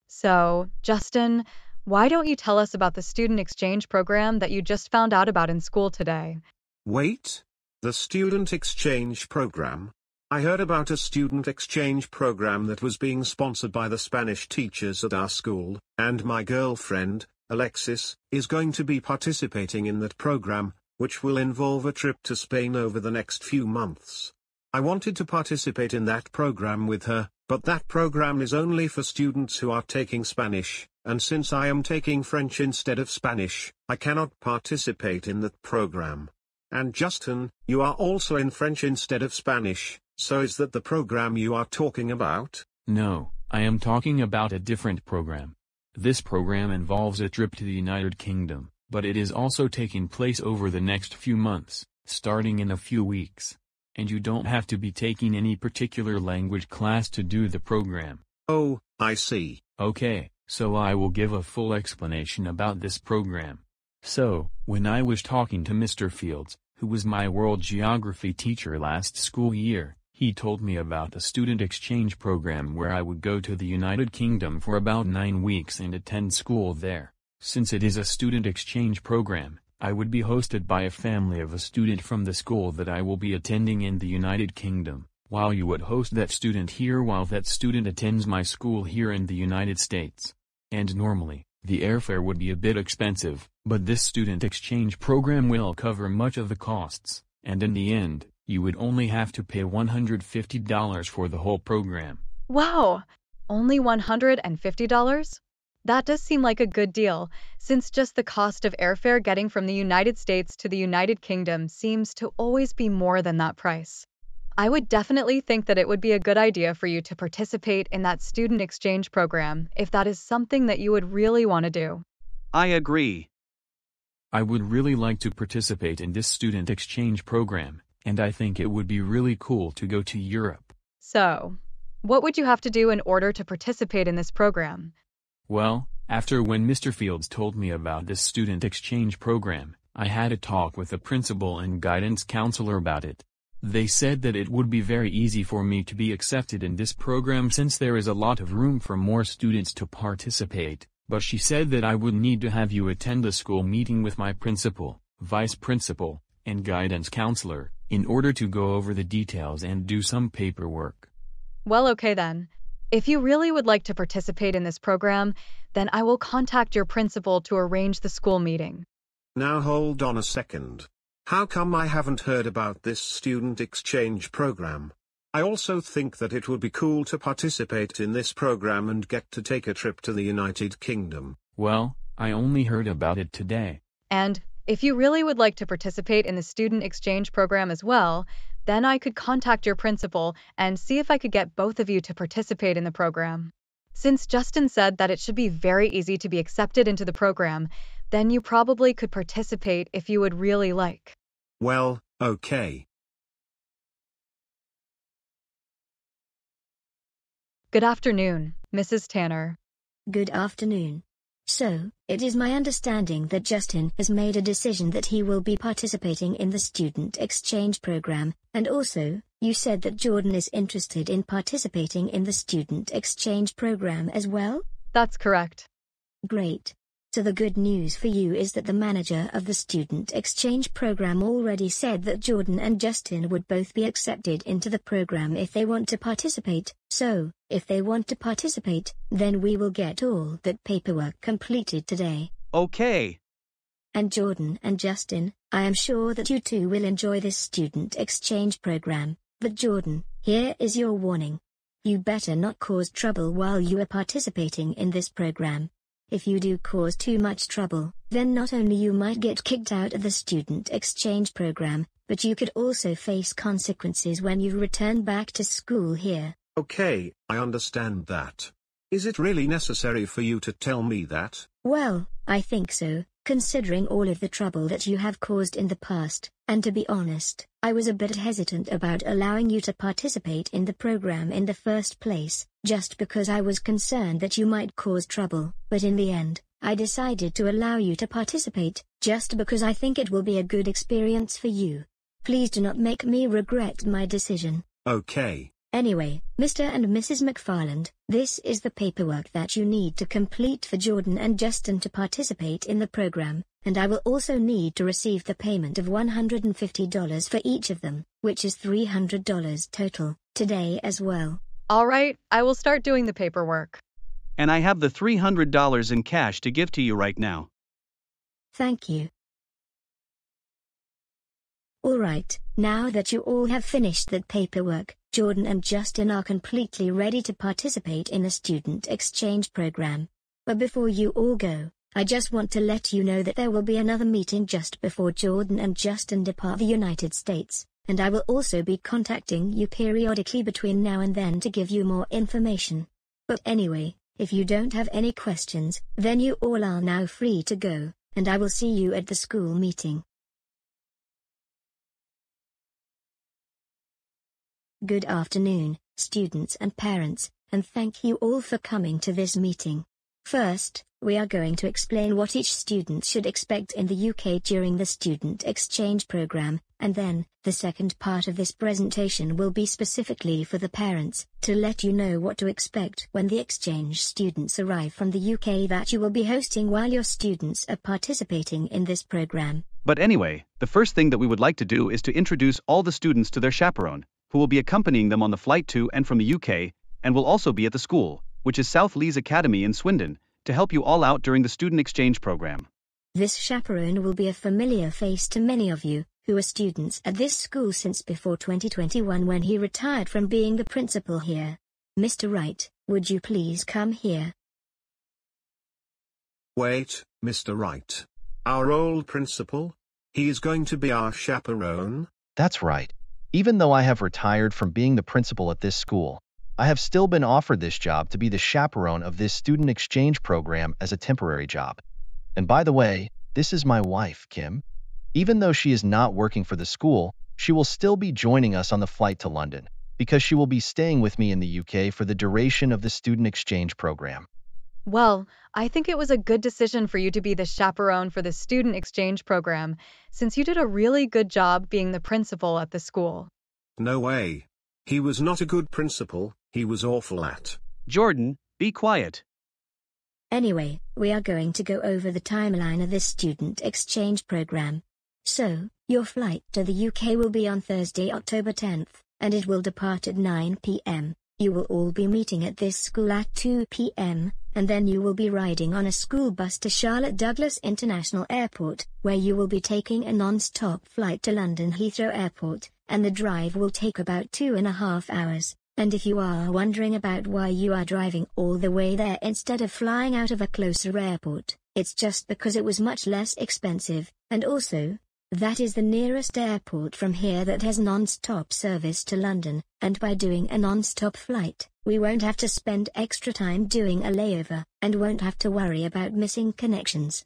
So, Justin, why don't you tell us about the student exchange program that you just found out about in school today? Wait? The student exchange program? I heard about a student exchange program that was being sponsored by the Spanish teachers at our school, and my girlfriend, Alexis, is going to be participating in that program, which will involve a trip to Spain over the next few months. I wanted to participate in that program with her, but that program is only for students who are taking Spanish, and since I am taking French instead of Spanish, I cannot participate in that program. And Justin, you are also in French instead of Spanish, so is that the program you are talking about? No, I am talking about a different program. This program involves a trip to the United Kingdom, but it is also taking place over the next few months, starting in a few weeks. And you don't have to be taking any particular language class to do the program. Oh, I see. Okay, so I will give a full explanation about this program. So, when I was talking to Mr. Fields, who was my world geography teacher last school year, he told me about a student exchange program where I would go to the United Kingdom for about 9 weeks and attend school there. Since it is a student exchange program, I would be hosted by a family of a student from the school that I will be attending in the United Kingdom, while you would host that student here while that student attends my school here in the United States. And normally, the airfare would be a bit expensive, but this student exchange program will cover much of the costs, and in the end, you would only have to pay $150 for the whole program. Wow, only $150? That does seem like a good deal, since just the cost of airfare getting from the United States to the United Kingdom seems to always be more than that price. I would definitely think that it would be a good idea for you to participate in that student exchange program if that is something that you would really want to do. I agree. I would really like to participate in this student exchange program, and I think it would be really cool to go to Europe. So, what would you have to do in order to participate in this program? Well, after when Mr. Fields told me about this student exchange program, I had a talk with the principal and guidance counselor about it. They said that it would be very easy for me to be accepted in this program since there is a lot of room for more students to participate, but she said that I would need to have you attend a school meeting with my principal, vice principal, and guidance counselor, in order to go over the details and do some paperwork. Well, okay then. If you really would like to participate in this program, then I will contact your principal to arrange the school meeting. Now hold on a second. How come I haven't heard about this student exchange program? I also think that it would be cool to participate in this program and get to take a trip to the United Kingdom. Well, I only heard about it today. And if you really would like to participate in the student exchange program as well, then I could contact your principal and see if I could get both of you to participate in the program. Since Justin said that it should be very easy to be accepted into the program, then you probably could participate if you would really like. Well, okay. Good afternoon, Mrs. Tanner. Good afternoon. So, it is my understanding that Justin has made a decision that he will be participating in the student exchange program, and also, you said that Jordan is interested in participating in the student exchange program as well? That's correct. Great. So the good news for you is that the manager of the student exchange program already said that Jordan and Justin would both be accepted into the program if they want to participate. So, if they want to participate, then we will get all that paperwork completed today. Okay. And Jordan and Justin, I am sure that you two will enjoy this student exchange program. But Jordan, here is your warning. You better not cause trouble while you are participating in this program. If you do cause too much trouble, then not only you might get kicked out of the student exchange program, but you could also face consequences when you return back to school here. Okay, I understand that. Is it really necessary for you to tell me that? Well, I think so, considering all of the trouble that you have caused in the past, and to be honest, I was a bit hesitant about allowing you to participate in the program in the first place, just because I was concerned that you might cause trouble, but in the end, I decided to allow you to participate, just because I think it will be a good experience for you. Please do not make me regret my decision. Okay, Anyway, Mr. and Mrs. McFarland, this is the paperwork that you need to complete for Jordan and Justin to participate in the program, and I will also need to receive the payment of $150 for each of them, which is $300 total, today as well. All right, I will start doing the paperwork. And I have the $300 in cash to give to you right now. Thank you. Alright, now that you all have finished that paperwork, Jordan and Justin are completely ready to participate in the student exchange program. But before you all go, I just want to let you know that there will be another meeting just before Jordan and Justin depart the United States, and I will also be contacting you periodically between now and then to give you more information. But anyway, if you don't have any questions, then you all are now free to go, and I will see you at the school meeting. Good afternoon, students and parents, and thank you all for coming to this meeting. First, we are going to explain what each student should expect in the UK during the student exchange program, and then, the second part of this presentation will be specifically for the parents, to let you know what to expect when the exchange students arrive from the UK that you will be hosting while your students are participating in this program. But anyway, the first thing that we would like to do is to introduce all the students to their chaperone, who will be accompanying them on the flight to and from the UK, and will also be at the school, which is South Lees Academy in Swindon, to help you all out during the student exchange program. This chaperone will be a familiar face to many of you, who are students at this school since before 2021 when he retired from being the principal here. Mr. Wright, would you please come here? Wait, Mr. Wright. Our old principal? He is going to be our chaperone? That's right. Even though I have retired from being the principal at this school, I have still been offered this job to be the chaperone of this student exchange program as a temporary job. And by the way, this is my wife, Kim. Even though she is not working for the school, she will still be joining us on the flight to London, because she will be staying with me in the UK for the duration of the student exchange program. Well, I think it was a good decision for you to be the chaperone for the student exchange program, since you did a really good job being the principal at the school. No way. He was not a good principal, he was awful at. Jordan, be quiet. Anyway, we are going to go over the timeline of this student exchange program. So, your flight to the UK will be on Thursday, October 10th, and it will depart at 9 p.m. You will all be meeting at this school at 2 p.m., and then you will be riding on a school bus to Charlotte Douglas International Airport, where you will be taking a non-stop flight to London Heathrow Airport, and the drive will take about 2.5 hours. And if you are wondering about why you are driving all the way there instead of flying out of a closer airport, it's just because it was much less expensive, and also, that is the nearest airport from here that has non-stop service to London, and by doing a non-stop flight, we won't have to spend extra time doing a layover, and won't have to worry about missing connections.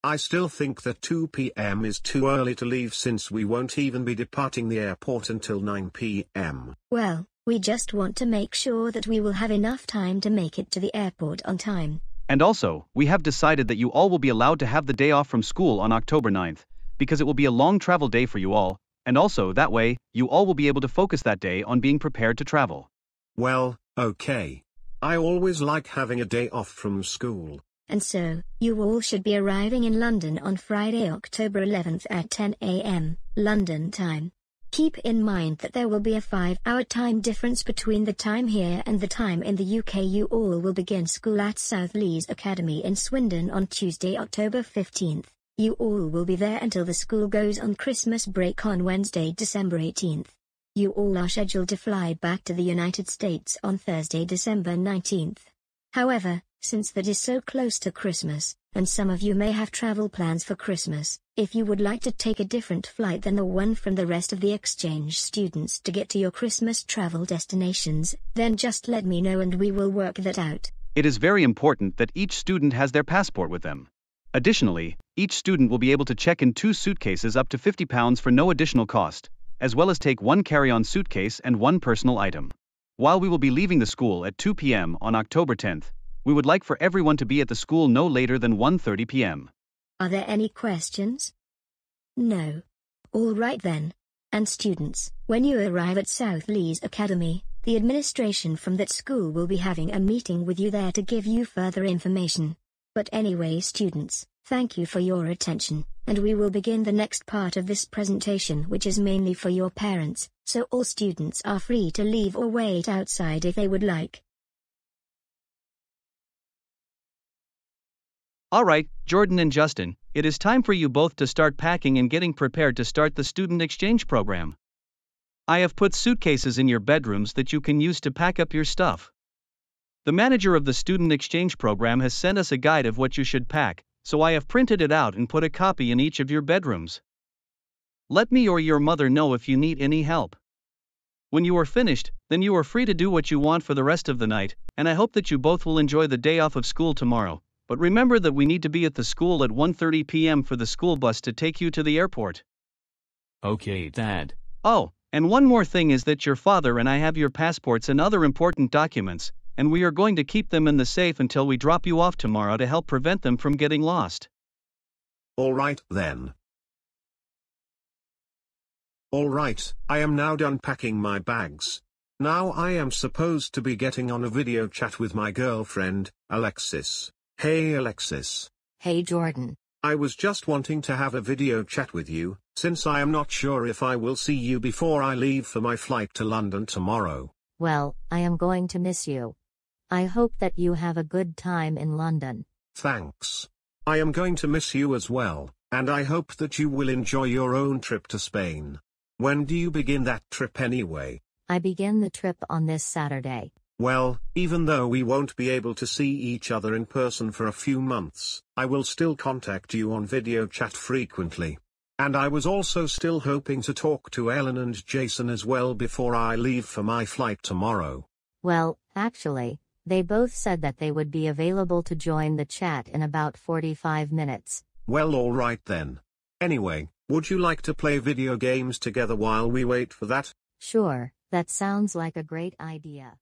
I still think that 2 p.m. is too early to leave since we won't even be departing the airport until 9 p.m. Well, we just want to make sure that we will have enough time to make it to the airport on time. And also, we have decided that you all will be allowed to have the day off from school on October 9th, because it will be a long travel day for you all, and also that way, you all will be able to focus that day on being prepared to travel. Well, okay. I always like having a day off from school. And so, you all should be arriving in London on Friday, October 11th at 10 a.m., London time. Keep in mind that there will be a 5-hour time difference between the time here and the time in the UK. You all will begin school at South Lees Academy in Swindon on Tuesday, October 15th. You all will be there until the school goes on Christmas break on Wednesday, December 18th. You all are scheduled to fly back to the United States on Thursday, December 19th. However, since that is so close to Christmas, and some of you may have travel plans for Christmas, if you would like to take a different flight than the one from the rest of the exchange students to get to your Christmas travel destinations, then just let me know and we will work that out. It is very important that each student has their passport with them. Additionally, each student will be able to check in 2 suitcases up to £50 for no additional cost, as well as take 1 carry-on suitcase and 1 personal item. While we will be leaving the school at 2 p.m. on October 10th, we would like for everyone to be at the school no later than 1:30 p.m. Are there any questions? No. All right then. And students, when you arrive at South Lees Academy, the administration from that school will be having a meeting with you there to give you further information. But anyway, students, thank you for your attention, and we will begin the next part of this presentation, which is mainly for your parents, so all students are free to leave or wait outside if they would like. Alright, Jordan and Justin, it is time for you both to start packing and getting prepared to start the student exchange program. I have put suitcases in your bedrooms that you can use to pack up your stuff. The manager of the student exchange program has sent us a guide of what you should pack, so I have printed it out and put a copy in each of your bedrooms. Let me or your mother know if you need any help. When you are finished, then you are free to do what you want for the rest of the night, and I hope that you both will enjoy the day off of school tomorrow. But remember that we need to be at the school at 1:30 p.m. for the school bus to take you to the airport. Okay, Dad. Oh, and one more thing is that your father and I have your passports and other important documents, and we are going to keep them in the safe until we drop you off tomorrow to help prevent them from getting lost. Alright then. Alright, I am now done packing my bags. Now I am supposed to be getting on a video chat with my girlfriend, Alexis. Hey Alexis. Hey Jordan. I was just wanting to have a video chat with you, since I am not sure if I will see you before I leave for my flight to London tomorrow. Well, I am going to miss you. I hope that you have a good time in London. Thanks. I am going to miss you as well, and I hope that you will enjoy your own trip to Spain. When do you begin that trip anyway? I begin the trip on this Saturday. Well, even though we won't be able to see each other in person for a few months, I will still contact you on video chat frequently. And I was also still hoping to talk to Ellen and Jason as well before I leave for my flight tomorrow. Well, actually, they both said that they would be available to join the chat in about 45 minutes. Well, alright then. Anyway, would you like to play video games together while we wait for that? Sure, that sounds like a great idea.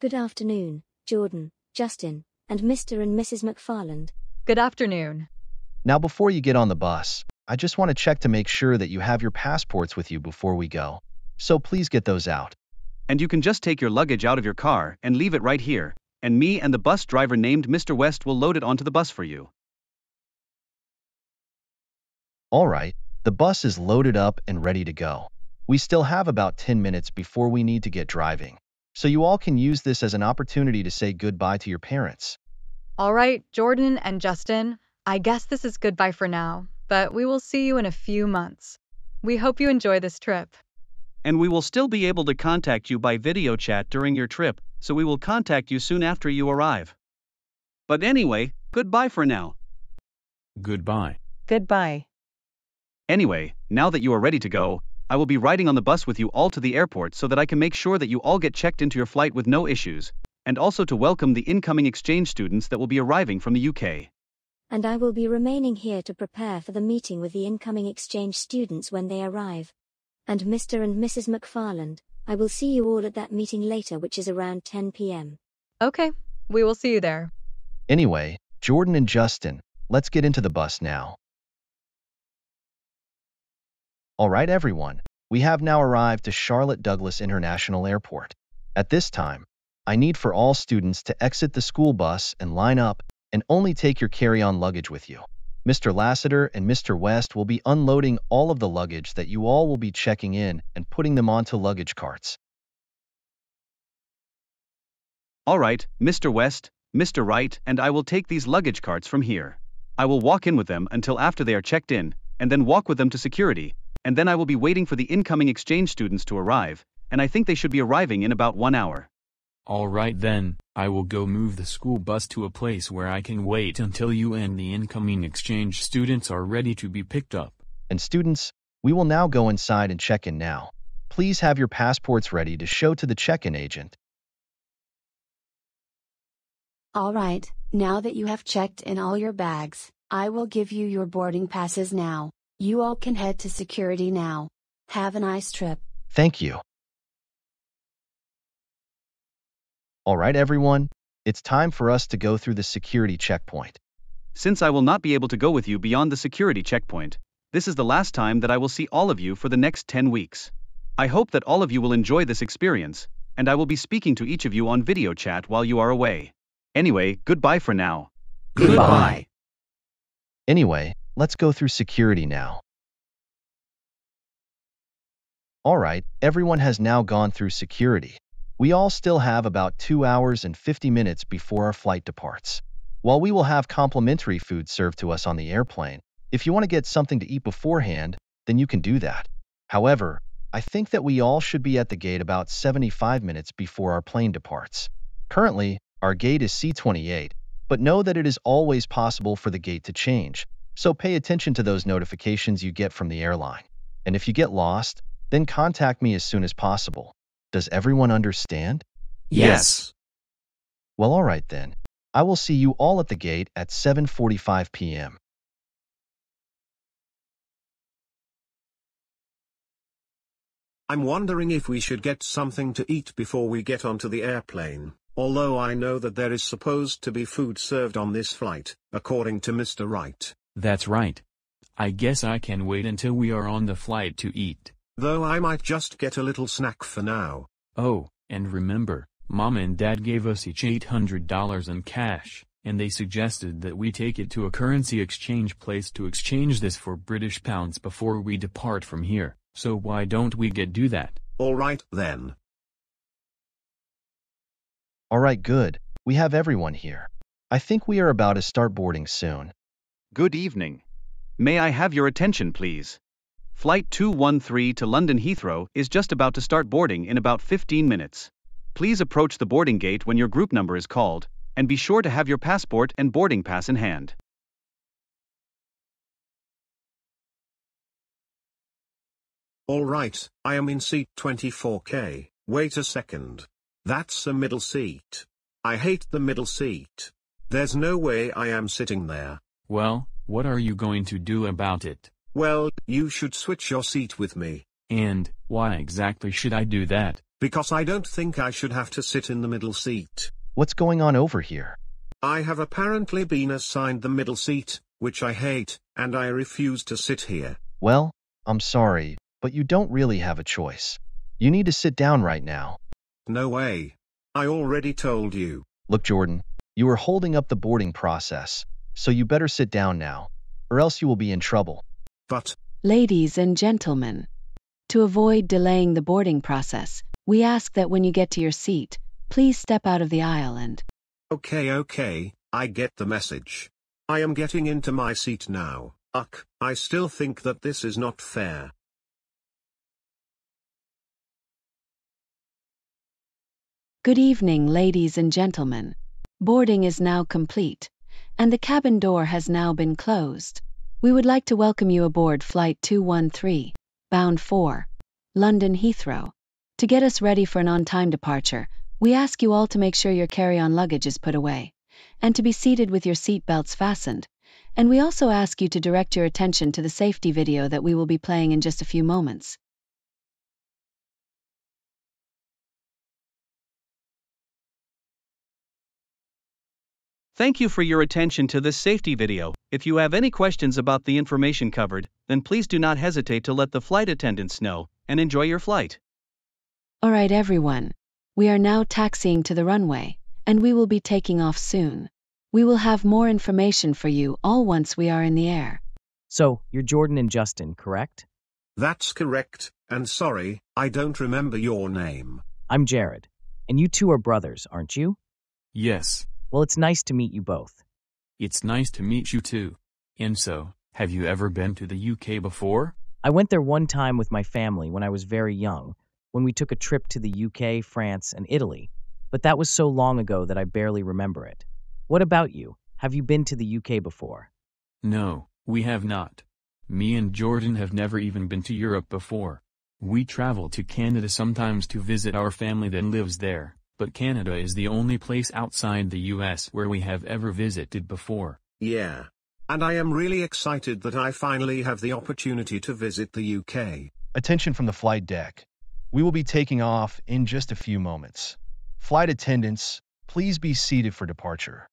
Good afternoon, Jordan, Justin, and Mr. and Mrs. McFarland. Good afternoon. Now before you get on the bus, I just want to check to make sure that you have your passports with you before we go. So please get those out. And you can just take your luggage out of your car and leave it right here, and me and the bus driver named Mr. West will load it onto the bus for you. Alright, the bus is loaded up and ready to go. We still have about 10 minutes before we need to get driving. So you all can use this as an opportunity to say goodbye to your parents. All right, Jordan and Justin, I guess this is goodbye for now, but we will see you in a few months. We hope you enjoy this trip. And we will still be able to contact you by video chat during your trip, so we will contact you soon after you arrive. But anyway, goodbye for now. Goodbye. Goodbye. Anyway, now that you are ready to go, I will be riding on the bus with you all to the airport so that I can make sure that you all get checked into your flight with no issues, and also to welcome the incoming exchange students that will be arriving from the UK. And I will be remaining here to prepare for the meeting with the incoming exchange students when they arrive. And Mr. and Mrs. McFarland, I will see you all at that meeting later, which is around 10 p.m. Okay, we will see you there. Anyway, Jordan and Justin, let's get into the bus now. Alright everyone, we have now arrived to Charlotte Douglas International Airport. At this time, I need for all students to exit the school bus and line up, and only take your carry-on luggage with you. Mr. Lassiter and Mr. West will be unloading all of the luggage that you all will be checking in and putting them onto luggage carts. Alright, Mr. West, Mr. Wright, and I will take these luggage carts from here. I will walk in with them until after they are checked in, and then walk with them to security, and then I will be waiting for the incoming exchange students to arrive, and I think they should be arriving in about 1 hour. All right then, I will go move the school bus to a place where I can wait until you and the incoming exchange students are ready to be picked up. And students, we will now go inside and check in now. Please have your passports ready to show to the check-in agent. All right, now that you have checked in all your bags, I will give you your boarding passes now. You all can head to security now. Have a nice trip. Thank you. Alright everyone, It's time for us to go through the security checkpoint. Since I will not be able to go with you beyond the security checkpoint, this is the last time that I will see all of you for the next 10 weeks. I hope that all of you will enjoy this experience, and I will be speaking to each of you on video chat while you are away. Anyway, goodbye for now. Goodbye. Anyway, let's go through security now. Alright, everyone has now gone through security. We all still have about 2 hours and 50 minutes before our flight departs. While we will have complimentary food served to us on the airplane, if you want to get something to eat beforehand, then you can do that. However, I think that we all should be at the gate about 75 minutes before our plane departs. Currently, our gate is C28, but know that it is always possible for the gate to change, so pay attention to those notifications you get from the airline. And if you get lost, then contact me as soon as possible. Does everyone understand? Yes. Well, alright then. I will see you all at the gate at 7:45 p.m. I'm wondering if we should get something to eat before we get onto the airplane, although I know that there is supposed to be food served on this flight, according to Mr. Wright. That's right. I guess I can wait until we are on the flight to eat. Though I might just get a little snack for now. Oh, and remember, Mom and Dad gave us each $800 in cash, and they suggested that we take it to a currency exchange place to exchange this for British pounds before we depart from here, so why don't we do that? Alright then. Alright, good. We have everyone here. I think we are about to start boarding soon. Good evening. May I have your attention, please? Flight 213 to London Heathrow is just about to start boarding in about 15 minutes. Please approach the boarding gate when your group number is called, and be sure to have your passport and boarding pass in hand. Alright, I am in seat 24K. Wait a second. That's a middle seat. I hate the middle seat. There's no way I am sitting there. Well, what are you going to do about it? Well, you should switch your seat with me. And why exactly should I do that? Because I don't think I should have to sit in the middle seat. What's going on over here? I have apparently been assigned the middle seat, which I hate, and I refuse to sit here. Well, I'm sorry, but you don't really have a choice. You need to sit down right now. No way. I already told you. Look, Jordan, you are holding up the boarding process, so you better sit down now, or else you will be in trouble. But, Ladies and gentlemen, to avoid delaying the boarding process, we ask that when you get to your seat, please step out of the aisle and... Okay, I get the message. I am getting into my seat now. I still think that this is not fair. Good evening, ladies and gentlemen. Boarding is now complete, and the cabin door has now been closed. We would like to welcome you aboard Flight 213, bound for London Heathrow. To get us ready for an on-time departure, we ask you all to make sure your carry-on luggage is put away, and to be seated with your seat belts fastened. And we also ask you to direct your attention to the safety video that we will be playing in just a few moments. Thank you for your attention to this safety video. If you have any questions about the information covered, then please do not hesitate to let the flight attendants know, and enjoy your flight. Alright everyone, we are now taxiing to the runway, and we will be taking off soon. We will have more information for you all once we are in the air. So, you're Jordan and Justin, correct? That's correct, and sorry, I don't remember your name. I'm Jared. And you two are brothers, aren't you? Yes. Well, it's nice to meet you both. It's nice to meet you too. And so, have you ever been to the UK before? I went there one time with my family when I was very young, when we took a trip to the UK, France, and Italy, but that was so long ago that I barely remember it. What about you? Have you been to the UK before? No, we have not. Me and Jordan have never even been to Europe before. We travel to Canada sometimes to visit our family that lives there, but Canada is the only place outside the US where we have ever visited before. Yeah. And I am really excited that I finally have the opportunity to visit the UK. Attention from the flight deck. We will be taking off in just a few moments. Flight attendants, Please be seated for departure.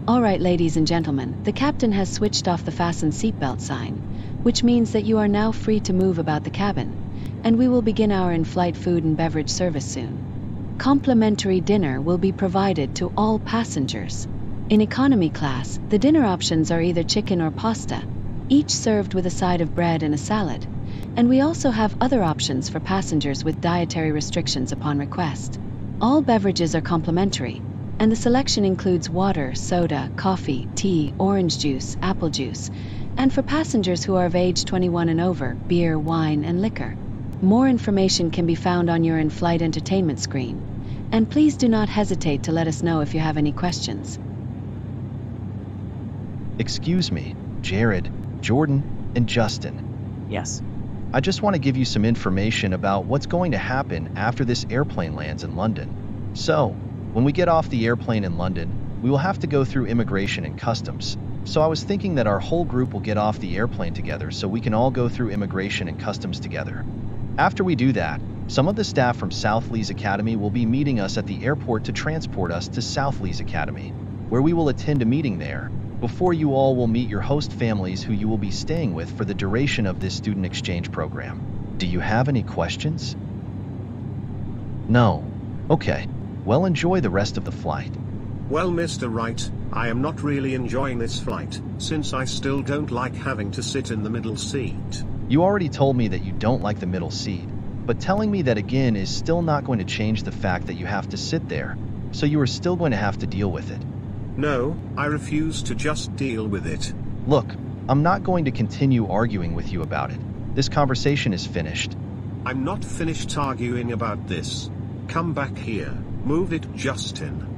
Alright, ladies and gentlemen, the captain has switched off the fasten seatbelt sign, which means that you are now free to move about the cabin, and we will begin our in-flight food and beverage service soon. Complimentary dinner will be provided to all passengers. In economy class, the dinner options are either chicken or pasta, each served with a side of bread and a salad, and we also have other options for passengers with dietary restrictions upon request. All beverages are complimentary, and the selection includes water, soda, coffee, tea, orange juice, apple juice, and for passengers who are of age 21 and over, beer, wine, and liquor. More information can be found on your in-flight entertainment screen, and please do not hesitate to let us know if you have any questions. Excuse me, Jared, Jordan, and Justin. Yes. I just want to give you some information about what's going to happen after this airplane lands in London. So, when we get off the airplane in London, we will have to go through immigration and customs. So I was thinking that our whole group will get off the airplane together so we can all go through immigration and customs together. After we do that, some of the staff from South Lees Academy will be meeting us at the airport to transport us to South Lees Academy, where we will attend a meeting there. Before you all will meet your host families who you will be staying with for the duration of this student exchange program. Do you have any questions? No. Okay. Well, enjoy the rest of the flight. Well, Mr. Wright, I am not really enjoying this flight, since I still don't like having to sit in the middle seat. You already told me that you don't like the middle seat, but telling me that again is still not going to change the fact that you have to sit there, so you are still going to have to deal with it. No, I refuse to just deal with it. Look, I'm not going to continue arguing with you about it. This conversation is finished. I'm not finished arguing about this. Come back here. Move it, Justin.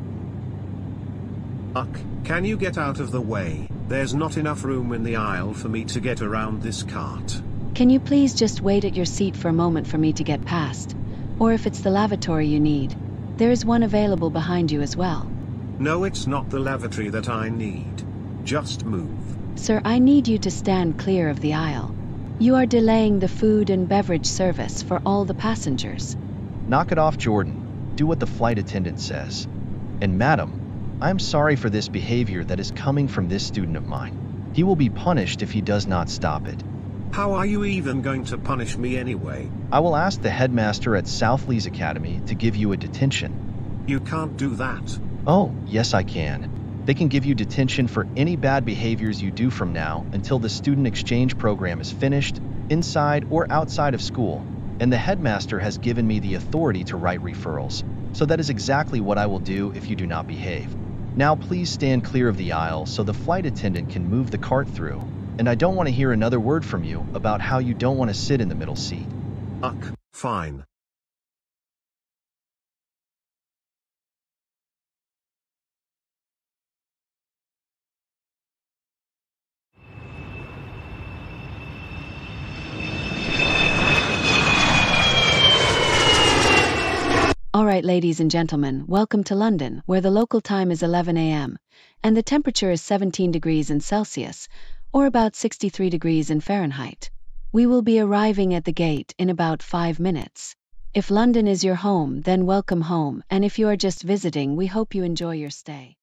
Uck, can you get out of the way? There's not enough room in the aisle for me to get around this cart. Can you please just wait at your seat for a moment for me to get past? Or if it's the lavatory you need, there is one available behind you as well. No, it's not the lavatory that I need. Just move. Sir, I need you to stand clear of the aisle. You are delaying the food and beverage service for all the passengers. Knock it off, Jordan. Do what the flight attendant says. And madam, I am sorry for this behavior that is coming from this student of mine. He will be punished if he does not stop it. How are you even going to punish me anyway? I will ask the headmaster at South Lees Academy to give you a detention. You can't do that. Oh, yes I can. They can give you detention for any bad behaviors you do from now until the student exchange program is finished, inside or outside of school, and the headmaster has given me the authority to write referrals. So that is exactly what I will do if you do not behave. Now please stand clear of the aisle so the flight attendant can move the cart through, and I don't want to hear another word from you about how you don't want to sit in the middle seat. Uck, fine. Alright, ladies and gentlemen, welcome to London, where the local time is 11 a.m., and the temperature is 17 degrees in Celsius, or about 63 degrees in Fahrenheit. We will be arriving at the gate in about 5 minutes. If London is your home, then welcome home, and if you are just visiting, we hope you enjoy your stay.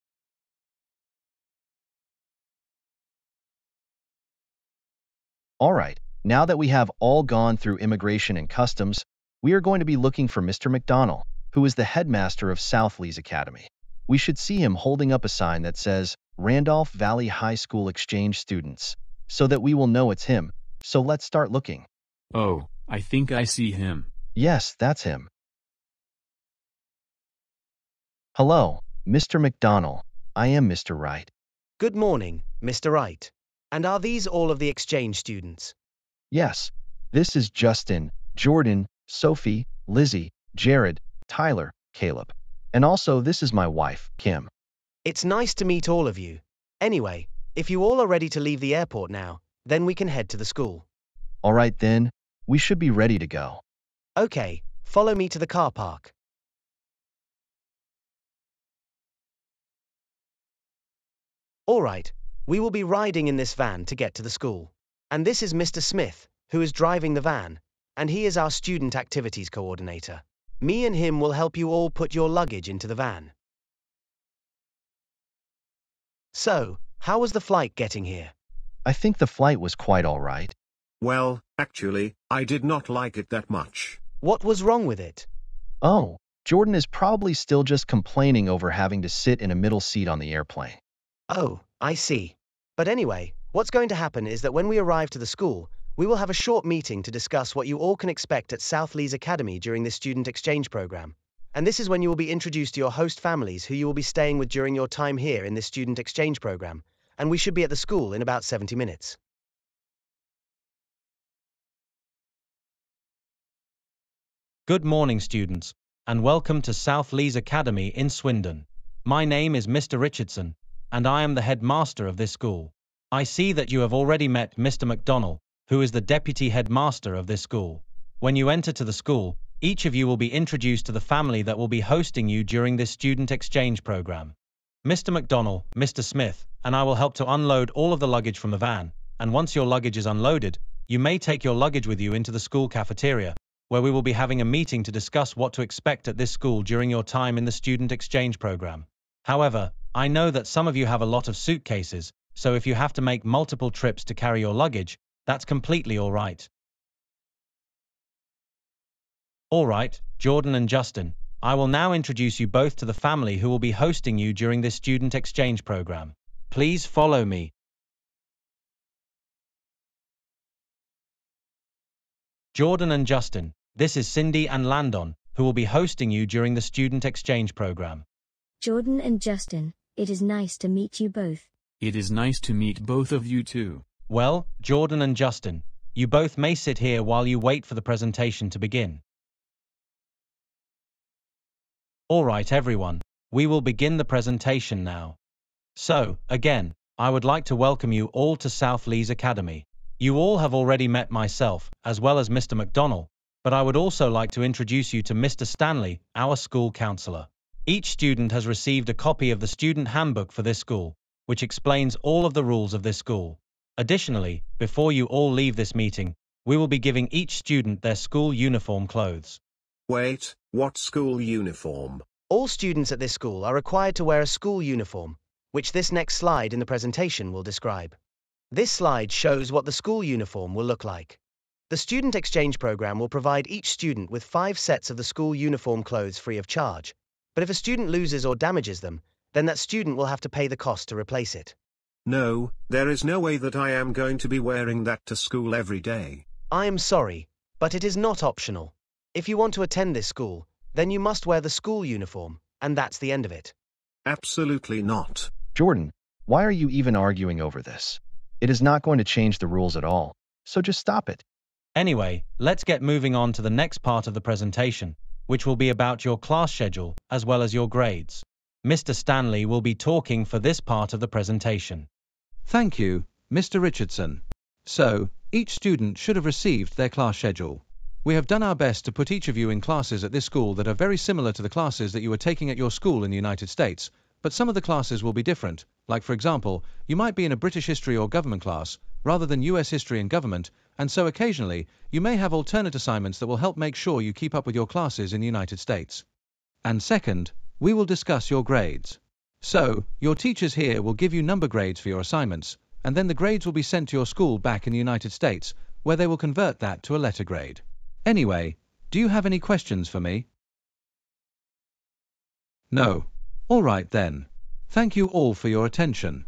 Alright, now that we have all gone through immigration and customs, we are going to be looking for Mr. McDonald, who is the headmaster of South Lees Academy. We should see him holding up a sign that says, Randolph Valley High School Exchange Students, so that we will know it's him. So let's start looking. Oh, I think I see him. Yes, that's him. Hello, Mr. McDonald. I am Mr. Wright. Good morning, Mr. Wright. And are these all of the exchange students? Yes, this is Justin, Jordan, Sophie, Lizzie, Jared, Tyler, Caleb. And also this is my wife, Kim. It's nice to meet all of you. Anyway, if you all are ready to leave the airport now, then we can head to the school. All right then, we should be ready to go. Okay, follow me to the car park. All right, we will be riding in this van to get to the school. And this is Mr. Smith, who is driving the van, and he is our student activities coordinator. Me and him will help you all put your luggage into the van. So, how was the flight getting here? I think the flight was quite all right. Well, actually, I did not like it that much. What was wrong with it? Oh, Jordan is probably still just complaining over having to sit in a middle seat on the airplane. Oh, I see. But anyway, what's going to happen is that when we arrive to the school, we will have a short meeting to discuss what you all can expect at South Lees Academy during this student exchange program. And this is when you will be introduced to your host families who you will be staying with during your time here in this student exchange program, and we should be at the school in about 70 minutes. Good morning, students, and welcome to South Lees Academy in Swindon. My name is Mr. Richardson, and I am the headmaster of this school. I see that you have already met Mr. McDonnell, who is the deputy headmaster of this school. When you enter to the school, each of you will be introduced to the family that will be hosting you during this student exchange program. Mr. McDonnell, Mr. Smith, and I will help to unload all of the luggage from the van, and once your luggage is unloaded, you may take your luggage with you into the school cafeteria, where we will be having a meeting to discuss what to expect at this school during your time in the student exchange program. However, I know that some of you have a lot of suitcases, so if you have to make multiple trips to carry your luggage, that's completely all right. All right, Jordan and Justin, I will now introduce you both to the family who will be hosting you during this student exchange program. Please follow me. Jordan and Justin, this is Cindy and Landon, who will be hosting you during the student exchange program. Jordan and Justin, it is nice to meet you both. It is nice to meet both of you too. Well, Jordan and Justin, you both may sit here while you wait for the presentation to begin. All right, everyone, we will begin the presentation now. So, again, I would like to welcome you all to South Lees Academy. You all have already met myself, as well as Mr. McDonnell, but I would also like to introduce you to Mr. Stanley, our school counselor. Each student has received a copy of the student handbook for this school, which explains all of the rules of this school. Additionally, before you all leave this meeting, we will be giving each student their school uniform clothes. Wait, what school uniform? All students at this school are required to wear a school uniform, which this next slide in the presentation will describe. This slide shows what the school uniform will look like. The student exchange program will provide each student with 5 sets of the school uniform clothes free of charge. But if a student loses or damages them, then that student will have to pay the cost to replace it. No, there is no way that I am going to be wearing that to school every day. I am sorry, but it is not optional. If you want to attend this school, then you must wear the school uniform, and that's the end of it. Absolutely not. Jordan, why are you even arguing over this? It is not going to change the rules at all, so just stop it. Anyway, let's get moving on to the next part of the presentation, which will be about your class schedule as well as your grades. Mr. Stanley will be talking for this part of the presentation. Thank you, Mr. Richardson. So, each student should have received their class schedule. We have done our best to put each of you in classes at this school that are very similar to the classes that you are taking at your school in the United States, but some of the classes will be different. Like, for example, you might be in a British history or government class, rather than US history and government, and so occasionally, you may have alternate assignments that will help make sure you keep up with your classes in the United States. And second, we will discuss your grades. So, your teachers here will give you number grades for your assignments, and then the grades will be sent to your school back in the United States, where they will convert that to a letter grade. Anyway, do you have any questions for me? No. All right then. Thank you all for your attention.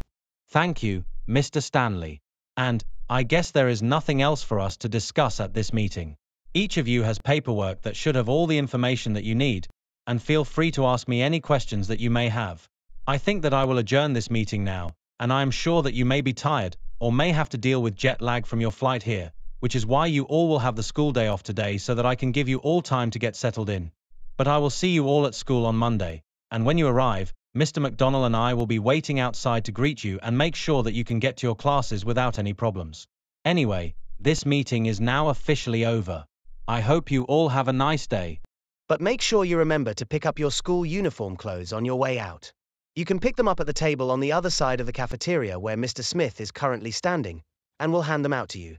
Thank you, Mr. Stanley. And, I guess there is nothing else for us to discuss at this meeting. Each of you has paperwork that should have all the information that you need, and feel free to ask me any questions that you may have. I think that I will adjourn this meeting now, and I am sure that you may be tired, or may have to deal with jet lag from your flight here, which is why you all will have the school day off today so that I can give you all time to get settled in. But I will see you all at school on Monday, and when you arrive, Mr. McDonnell and I will be waiting outside to greet you and make sure that you can get to your classes without any problems. Anyway, this meeting is now officially over. I hope you all have a nice day. But make sure you remember to pick up your school uniform clothes on your way out. You can pick them up at the table on the other side of the cafeteria where Mr. Smith is currently standing, and we'll hand them out to you.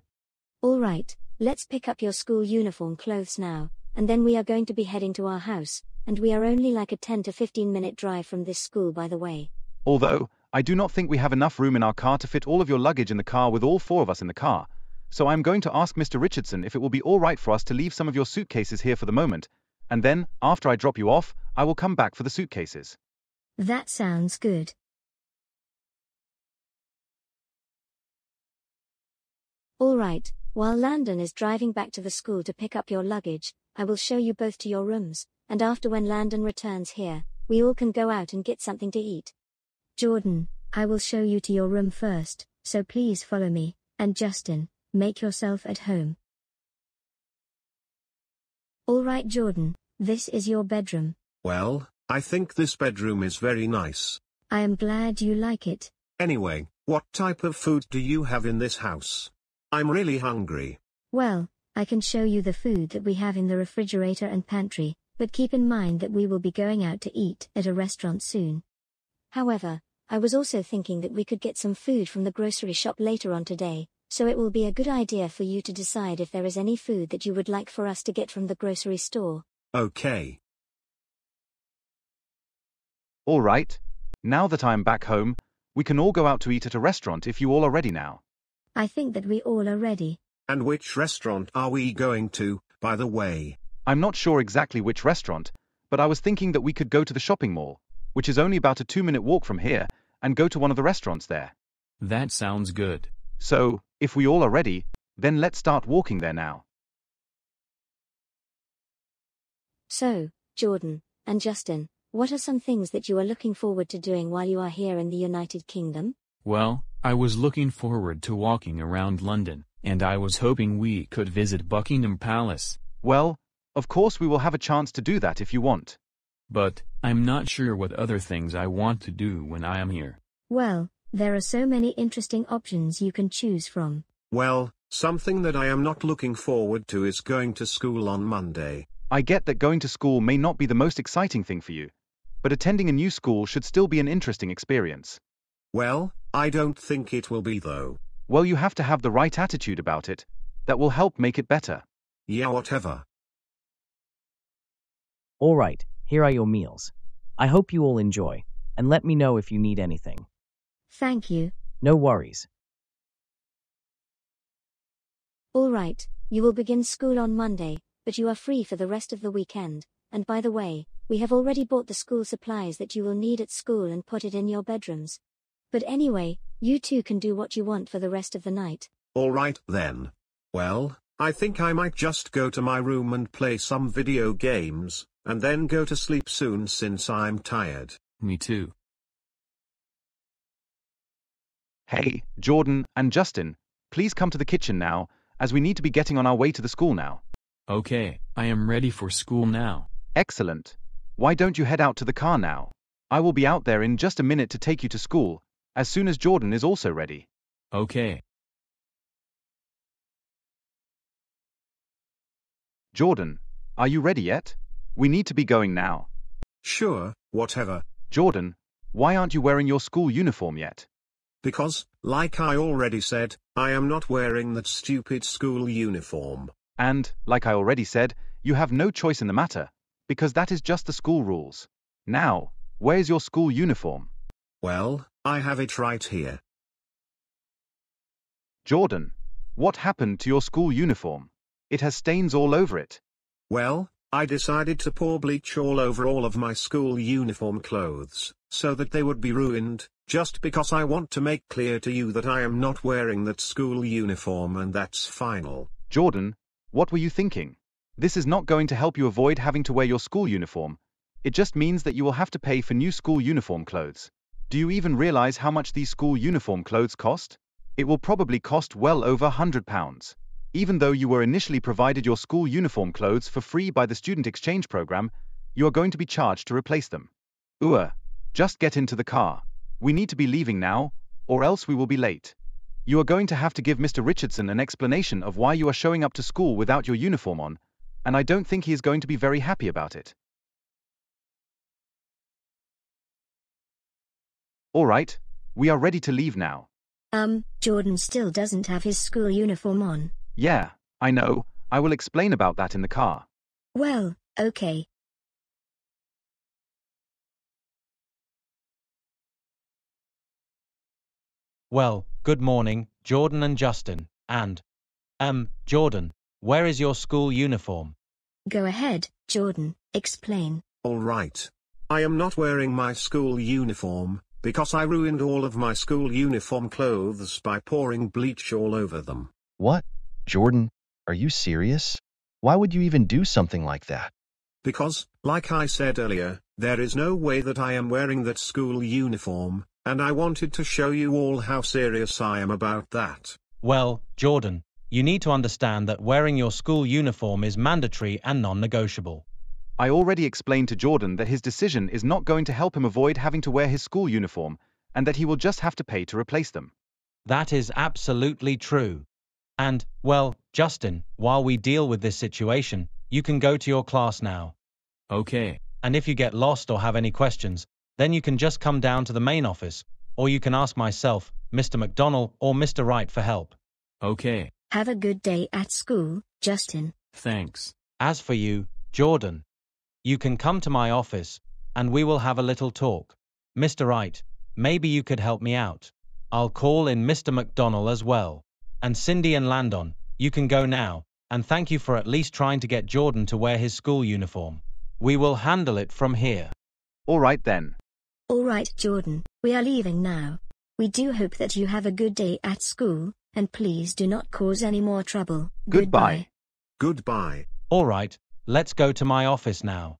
All right, let's pick up your school uniform clothes now, and then we are going to be heading to our house, and we are only like a 10 to 15-minute drive from this school, by the way. Although, I do not think we have enough room in our car to fit all of your luggage in the car with all 4 of us in the car, so I'm going to ask Mr. Richardson if it will be all right for us to leave some of your suitcases here for the moment, and then, after I drop you off, I will come back for the suitcases. That sounds good. All right, while Landon is driving back to the school to pick up your luggage, I will show you both to your rooms, and after when Landon returns here, we all can go out and get something to eat. Jordan, I will show you to your room first, so please follow me, and Justin, make yourself at home. All right, Jordan, this is your bedroom. Well, I think this bedroom is very nice. I am glad you like it. Anyway, what type of food do you have in this house? I'm really hungry. Well, I can show you the food that we have in the refrigerator and pantry, but keep in mind that we will be going out to eat at a restaurant soon. However, I was also thinking that we could get some food from the grocery shop later on today, so it will be a good idea for you to decide if there is any food that you would like for us to get from the grocery store. Okay. All right. Now that I am back home, we can all go out to eat at a restaurant if you all are ready now. I think that we all are ready. And which restaurant are we going to, by the way? I'm not sure exactly which restaurant, but I was thinking that we could go to the shopping mall, which is only about a 2-minute walk from here, and go to one of the restaurants there. That sounds good. So, if we all are ready, then let's start walking there now. So, Jordan and Justin, what are some things that you are looking forward to doing while you are here in the United Kingdom? Well, I was looking forward to walking around London, and I was hoping we could visit Buckingham Palace. Well, of course we will have a chance to do that if you want. But, I'm not sure what other things I want to do when I am here. Well, there are so many interesting options you can choose from. Well, something that I am not looking forward to is going to school on Monday. I get that going to school may not be the most exciting thing for you, but attending a new school should still be an interesting experience. Well, I don't think it will be though. Well, you have to have the right attitude about it. That will help make it better. Yeah, whatever. All right, here are your meals. I hope you all enjoy, and let me know if you need anything. Thank you. No worries. All right, you will begin school on Monday, but you are free for the rest of the weekend. And by the way, we have already bought the school supplies that you will need at school and put it in your bedrooms. But anyway, you two can do what you want for the rest of the night. All right then. Well, I think I might just go to my room and play some video games, and then go to sleep soon since I'm tired. Me too. Hey, Jordan and Justin, please come to the kitchen now, as we need to be getting on our way to the school now. Okay, I am ready for school now. Excellent. Why don't you head out to the car now? I will be out there in just a minute to take you to school, as soon as Jordan is also ready. Okay. Jordan, are you ready yet? We need to be going now. Sure, whatever. Jordan, why aren't you wearing your school uniform yet? Because, like I already said, I am not wearing that stupid school uniform. And, like I already said, you have no choice in the matter, because that is just the school rules. Now, where's your school uniform? Well, I have it right here. Jordan, what happened to your school uniform? It has stains all over it. Well, I decided to pour bleach all over all of my school uniform clothes, so that they would be ruined, just because I want to make clear to you that I am not wearing that school uniform and that's final. Jordan, what were you thinking? This is not going to help you avoid having to wear your school uniform. It just means that you will have to pay for new school uniform clothes. Do you even realize how much these school uniform clothes cost? It will probably cost well over £100. Even though you were initially provided your school uniform clothes for free by the student exchange program, you are going to be charged to replace them. Just get into the car. We need to be leaving now, or else we will be late. You are going to have to give Mr. Richardson an explanation of why you are showing up to school without your uniform on, and I don't think he is going to be very happy about it. All right, we are ready to leave now. Jordan still doesn't have his school uniform on. Yeah, I know, I will explain about that in the car. Well, okay. Well, good morning, Jordan and Justin, and, Jordan, where is your school uniform? Go ahead, Jordan, explain. All right. I am not wearing my school uniform, because I ruined all of my school uniform clothes by pouring bleach all over them. What? Jordan, are you serious? Why would you even do something like that? Because, like I said earlier, there is no way that I am wearing that school uniform, and I wanted to show you all how serious I am about that. Well, Jordan, you need to understand that wearing your school uniform is mandatory and non-negotiable. I already explained to Jordan that his decision is not going to help him avoid having to wear his school uniform, and that he will just have to pay to replace them. That is absolutely true. And, well, Justin, while we deal with this situation, you can go to your class now. Okay. And if you get lost or have any questions, then you can just come down to the main office, or you can ask myself, Mr. McDonald, or Mr. Wright for help. Okay. Have a good day at school, Justin. Thanks. As for you, Jordan, you can come to my office, and we will have a little talk. Mr. Wright, maybe you could help me out. I'll call in Mr. McDonald as well. And Cindy and Landon, you can go now, and thank you for at least trying to get Jordan to wear his school uniform. We will handle it from here. All right then. All right, Jordan, we are leaving now. We do hope that you have a good day at school, and please do not cause any more trouble. Goodbye. Goodbye. All right, let's go to my office now.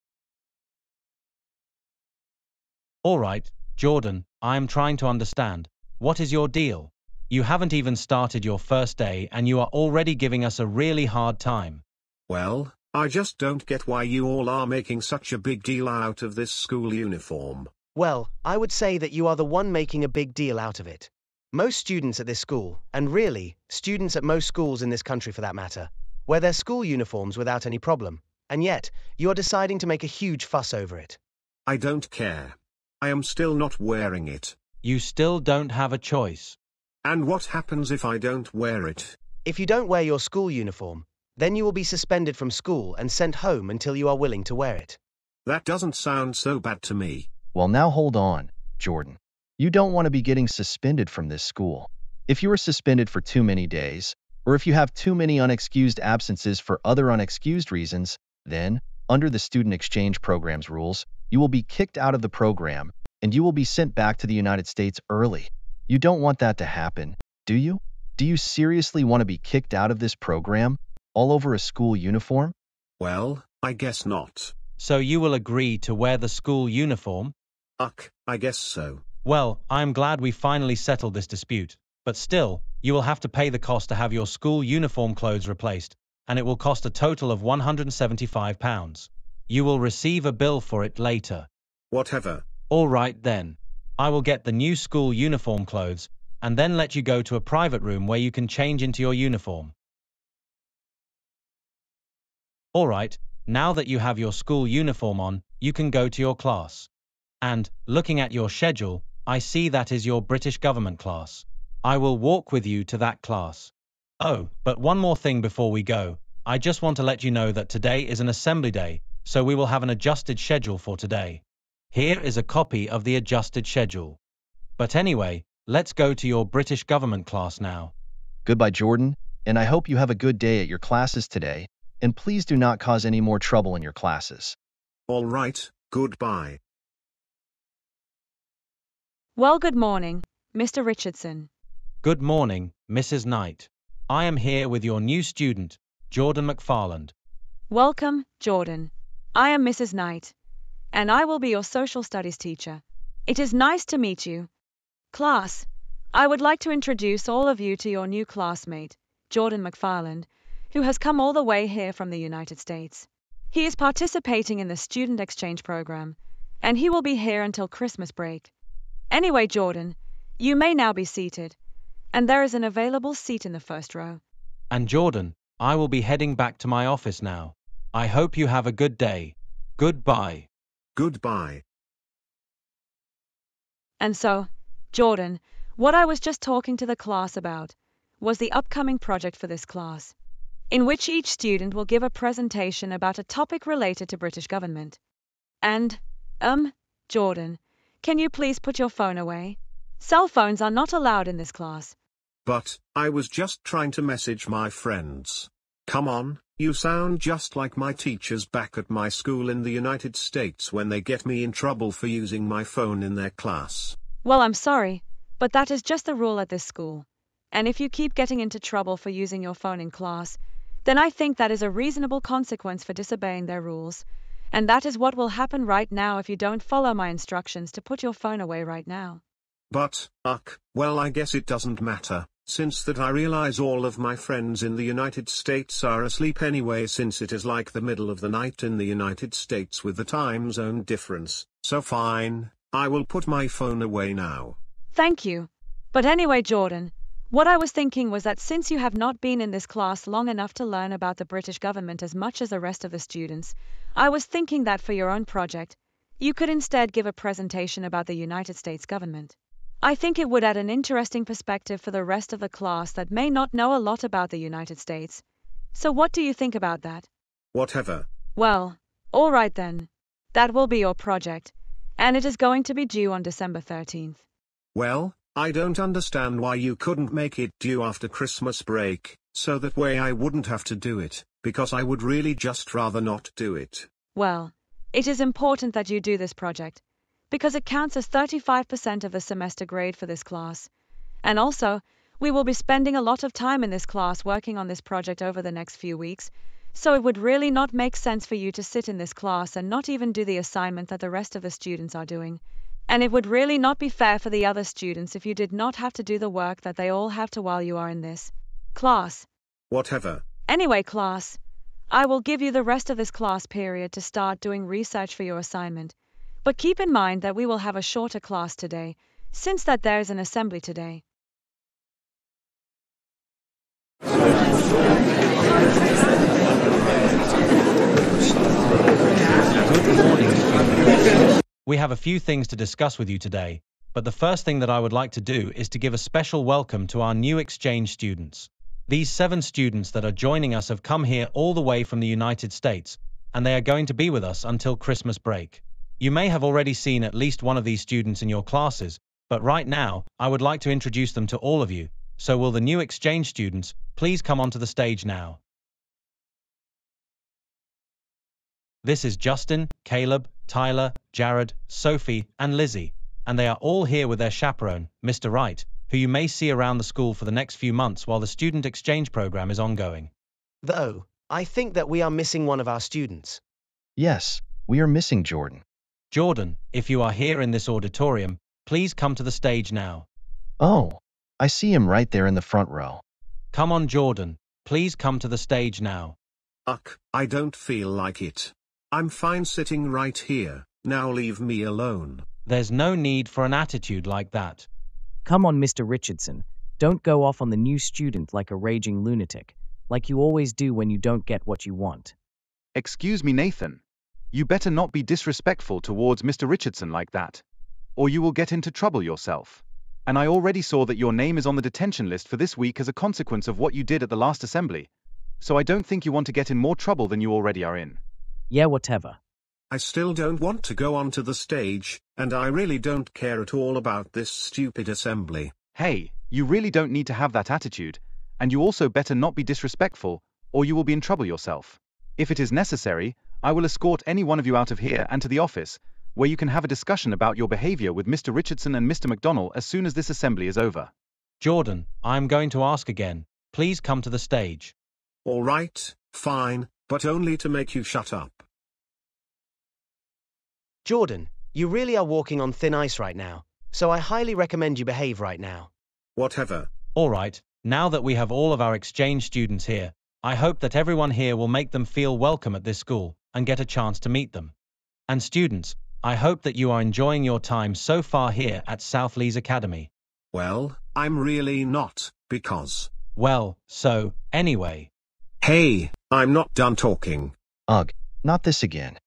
All right, Jordan, I am trying to understand. What is your deal? You haven't even started your first day and you are already giving us a really hard time. Well, I just don't get why you all are making such a big deal out of this school uniform. Well, I would say that you are the one making a big deal out of it. Most students at this school, and really, students at most schools in this country for that matter, wear their school uniforms without any problem, and yet, you are deciding to make a huge fuss over it. I don't care. I am still not wearing it. You still don't have a choice. And what happens if I don't wear it? If you don't wear your school uniform, then you will be suspended from school and sent home until you are willing to wear it. That doesn't sound so bad to me. Well, now hold on, Jordan. You don't want to be getting suspended from this school. If you are suspended for too many days, or if you have too many unexcused absences for other unexcused reasons, then, under the Student Exchange Program's rules, you will be kicked out of the program, and you will be sent back to the United States early. You don't want that to happen, do you? Do you seriously want to be kicked out of this program, all over a school uniform? Well, I guess not. So you will agree to wear the school uniform? I guess so. Well, I am glad we finally settled this dispute, but still, you will have to pay the cost to have your school uniform clothes replaced, and it will cost a total of £175. You will receive a bill for it later. Whatever. All right then. I will get the new school uniform clothes, and then let you go to a private room where you can change into your uniform. All right, now that you have your school uniform on, you can go to your class. And, looking at your schedule, I see that is your British government class. I will walk with you to that class. Oh, but one more thing before we go. I just want to let you know that today is an assembly day, so we will have an adjusted schedule for today. Here is a copy of the adjusted schedule. But anyway, let's go to your British government class now. Goodbye, Jordan, and I hope you have a good day at your classes today, and please do not cause any more trouble in your classes. All right, goodbye. Well, good morning, Mr. Richardson. Good morning, Mrs. Knight. I am here with your new student, Jordan McFarland. Welcome, Jordan. I am Mrs. Knight, and I will be your social studies teacher. It is nice to meet you. Class, I would like to introduce all of you to your new classmate, Jordan McFarland, who has come all the way here from the United States. He is participating in the Student Exchange Program, and he will be here until Christmas break. Anyway, Jordan, you may now be seated, and there is an available seat in the first row. And Jordan, I will be heading back to my office now. I hope you have a good day. Goodbye. Goodbye. And so, Jordan, what I was just talking to the class about was the upcoming project for this class. in which each student will give a presentation about a topic related to British government. And, Jordan, can you please put your phone away? Cell phones are not allowed in this class. But, I was just trying to message my friends. Come on, you sound just like my teachers back at my school in the United States when they get me in trouble for using my phone in their class. Well, I'm sorry, but that is just the rule at this school. And if you keep getting into trouble for using your phone in class, then I think that is a reasonable consequence for disobeying their rules. And that is what will happen right now if you don't follow my instructions to put your phone away right now. But, well, I guess it doesn't matter, since that I realize all of my friends in the United States are asleep anyway, since it is like the middle of the night in the United States with the time zone difference. So fine, I will put my phone away now. Thank you. But anyway, Jordan, what I was thinking was that since you have not been in this class long enough to learn about the British government as much as the rest of the students, I was thinking that for your own project, you could instead give a presentation about the United States government. I think it would add an interesting perspective for the rest of the class that may not know a lot about the United States. So what do you think about that? Whatever. Well, all right then. That will be your project, and it is going to be due on December 13th. Well, I don't understand why you couldn't make it due after Christmas break, so that way I wouldn't have to do it, because I would really just rather not do it. Well, it is important that you do this project, because it counts as 35% of the semester grade for this class. And also, we will be spending a lot of time in this class working on this project over the next few weeks, so it would really not make sense for you to sit in this class and not even do the assignment that the rest of the students are doing. And it would really not be fair for the other students if you did not have to do the work that they all have to while you are in this class. Whatever. Anyway, class, I will give you the rest of this class period to start doing research for your assignment. But keep in mind that we will have a shorter class today, since that there is an assembly today. Good morning, students. We have a few things to discuss with you today, but the first thing that I would like to do is to give a special welcome to our new exchange students. These 7 students that are joining us have come here all the way from the United States, and they are going to be with us until Christmas break. You may have already seen at least one of these students in your classes, but right now, I would like to introduce them to all of you. So will the new exchange students please come onto the stage now? This is Justin, Caleb, Tyler, Jared, Sophie, and Lizzie, and they are all here with their chaperone, Mr. Wright, who you may see around the school for the next few months while the student exchange program is ongoing. Though, I think that we are missing one of our students. Yes, we are missing Jordan. Jordan, if you are here in this auditorium, please come to the stage now. Oh, I see him right there in the front row. Come on, Jordan, please come to the stage now. I don't feel like it. I'm fine sitting right here, now leave me alone. There's no need for an attitude like that. Come on, Mr. Richardson, don't go off on the new student like a raging lunatic, like you always do when you don't get what you want. Excuse me, Nathan. You better not be disrespectful towards Mr. Richardson like that, or you will get into trouble yourself. And I already saw that your name is on the detention list for this week as a consequence of what you did at the last assembly. So I don't think you want to get in more trouble than you already are in. Yeah, whatever. I still don't want to go onto the stage, and I really don't care at all about this stupid assembly. Hey, you really don't need to have that attitude, and you also better not be disrespectful, or you will be in trouble yourself. If it is necessary, I will escort any one of you out of here and to the office, where you can have a discussion about your behavior with Mr. Richardson and Mr. McDonnell as soon as this assembly is over. Jordan, I am going to ask again. Please come to the stage. All right, fine, but only to make you shut up. Jordan, you really are walking on thin ice right now, so I highly recommend you behave right now. Whatever. All right, now that we have all of our exchange students here, I hope that everyone here will make them feel welcome at this school and get a chance to meet them. And students, I hope that you are enjoying your time so far here at South Lees Academy. Well, I'm really not, because... Well, so, anyway. Hey, I'm not done talking. Ugh, not this again.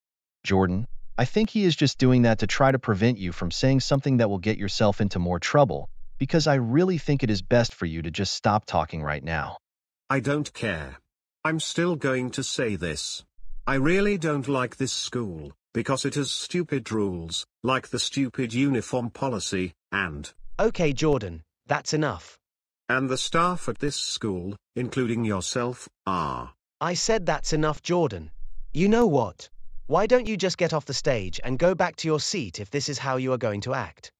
Jordan, I think he is just doing that to try to prevent you from saying something that will get yourself into more trouble, because I really think it is best for you to just stop talking right now. I don't care. I'm still going to say this. I really don't like this school, because it has stupid rules, like the stupid uniform policy, and... Okay, Jordan, that's enough. And the staff at this school, including yourself, are... I said that's enough, Jordan. You know what? Why don't you just get off the stage and go back to your seat if this is how you are going to act?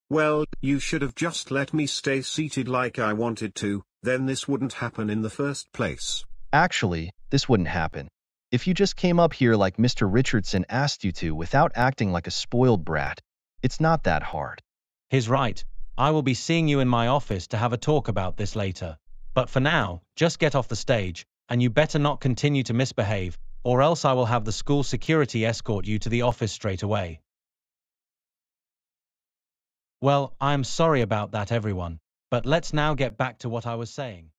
Well, you should have just let me stay seated like I wanted to, then this wouldn't happen in the first place. Actually, this wouldn't happen. If you just came up here like Mr. Richardson asked you to without acting like a spoiled brat, it's not that hard. He's right. I will be seeing you in my office to have a talk about this later. But for now, just get off the stage, and you better not continue to misbehave, or else I will have the school security escort you to the office straight away. Well, I am sorry about that, everyone, but let's now get back to what I was saying.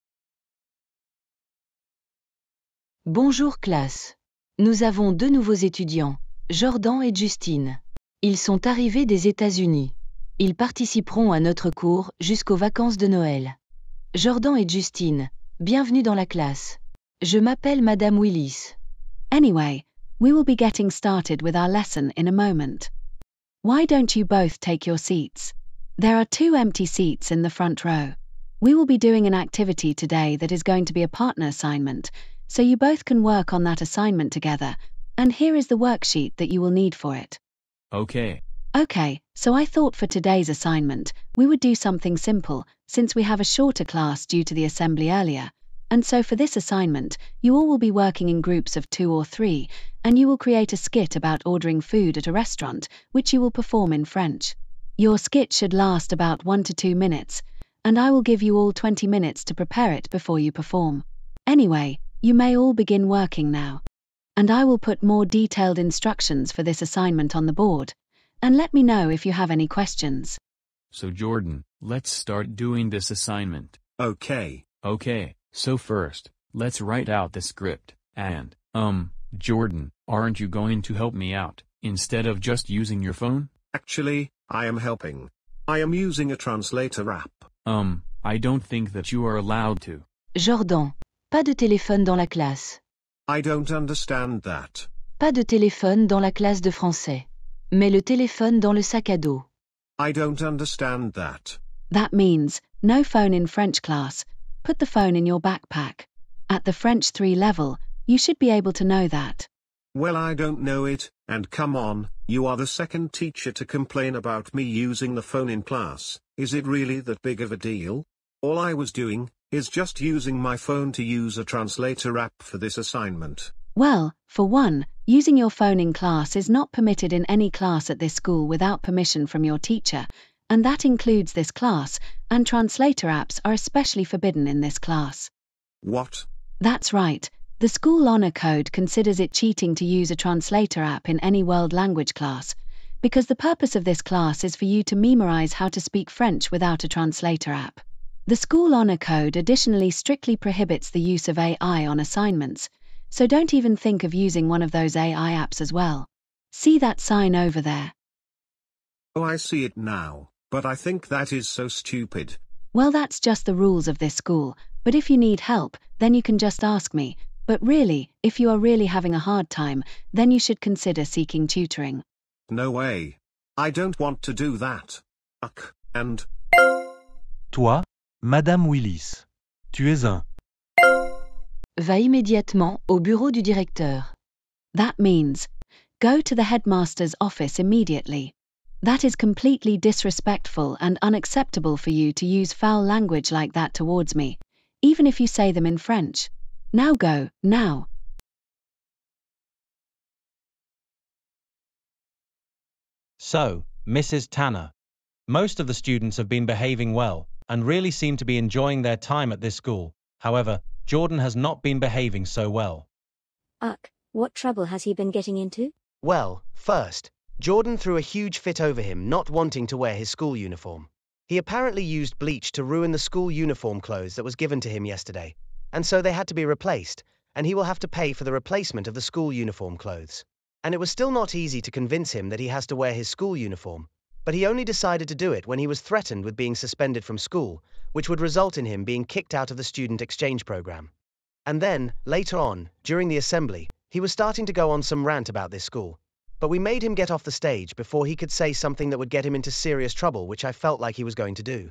Bonjour classe. Nous avons deux nouveaux étudiants, Jordan et Justine. Ils sont arrivés des États-Unis. Ils participeront à notre cours jusqu'aux vacances de Noël. Jordan et Justine, bienvenue dans la classe. Je m'appelle Madame Willis. Anyway, we will be getting started with our lesson in a moment. Why don't you both take your seats? There are 2 empty seats in the front row. We will be doing an activity today that is going to be a partner assignment, so you both can work on that assignment together, and here is the worksheet that you will need for it. Okay. Okay, so I thought for today's assignment, we would do something simple, since we have a shorter class due to the assembly earlier, and so for this assignment, you all will be working in groups of 2 or 3, and you will create a skit about ordering food at a restaurant, which you will perform in French. Your skit should last about 1 to 2 minutes, and I will give you all 20 minutes to prepare it before you perform. Anyway, you may all begin working now. And I will put more detailed instructions for this assignment on the board, and let me know if you have any questions. So Jordan, let's start doing this assignment. Okay. Okay, so first, let's write out the script, and, Jordan, aren't you going to help me out, instead of just using your phone? Actually, I am helping. I am using a translator app. I don't think that you are allowed to. Jordan, pas de téléphone dans la classe. I don't understand that. Pas de téléphone dans la classe de français. Mets le téléphone dans le sac à dos. I don't understand that. That means, no phone in French class. Put the phone in your backpack. At the French 3 level, you should be able to know that. Well, I don't know it, and come on, you are the second teacher to complain about me using the phone in class. Is it really that big of a deal? All I was doing is just using my phone to use a translator app for this assignment. Well, for one, using your phone in class is not permitted in any class at this school without permission from your teacher, and that includes this class, and translator apps are especially forbidden in this class. What? That's right. The school honor code considers it cheating to use a translator app in any world language class, because the purpose of this class is for you to memorize how to speak French without a translator app. The school honor code additionally strictly prohibits the use of AI on assignments, so don't even think of using one of those AI apps as well. See that sign over there? Oh, I see it now, but I think that is so stupid. Well, that's just the rules of this school, but if you need help, then you can just ask me. But really, if you are really having a hard time, then you should consider seeking tutoring. No way. I don't want to do that. And... Toi, Madame Willis. Tu es un... Va immédiatement au bureau du directeur. That means, go to the headmaster's office immediately. That is completely disrespectful and unacceptable for you to use foul language like that towards me, even if you say them in French. Now go, now. So, Mrs. Tanner. Most of the students have been behaving well, and really seem to be enjoying their time at this school. However, Jordan has not been behaving so well. What trouble has he been getting into? Well, first, Jordan threw a huge fit over him not wanting to wear his school uniform. He apparently used bleach to ruin the school uniform clothes that was given to him yesterday, and so they had to be replaced, and he will have to pay for the replacement of the school uniform clothes. And it was still not easy to convince him that he has to wear his school uniform, but he only decided to do it when he was threatened with being suspended from school, which would result in him being kicked out of the student exchange program. And then, later on, during the assembly, he was starting to go on some rant about this school. But we made him get off the stage before he could say something that would get him into serious trouble, which I felt like he was going to do.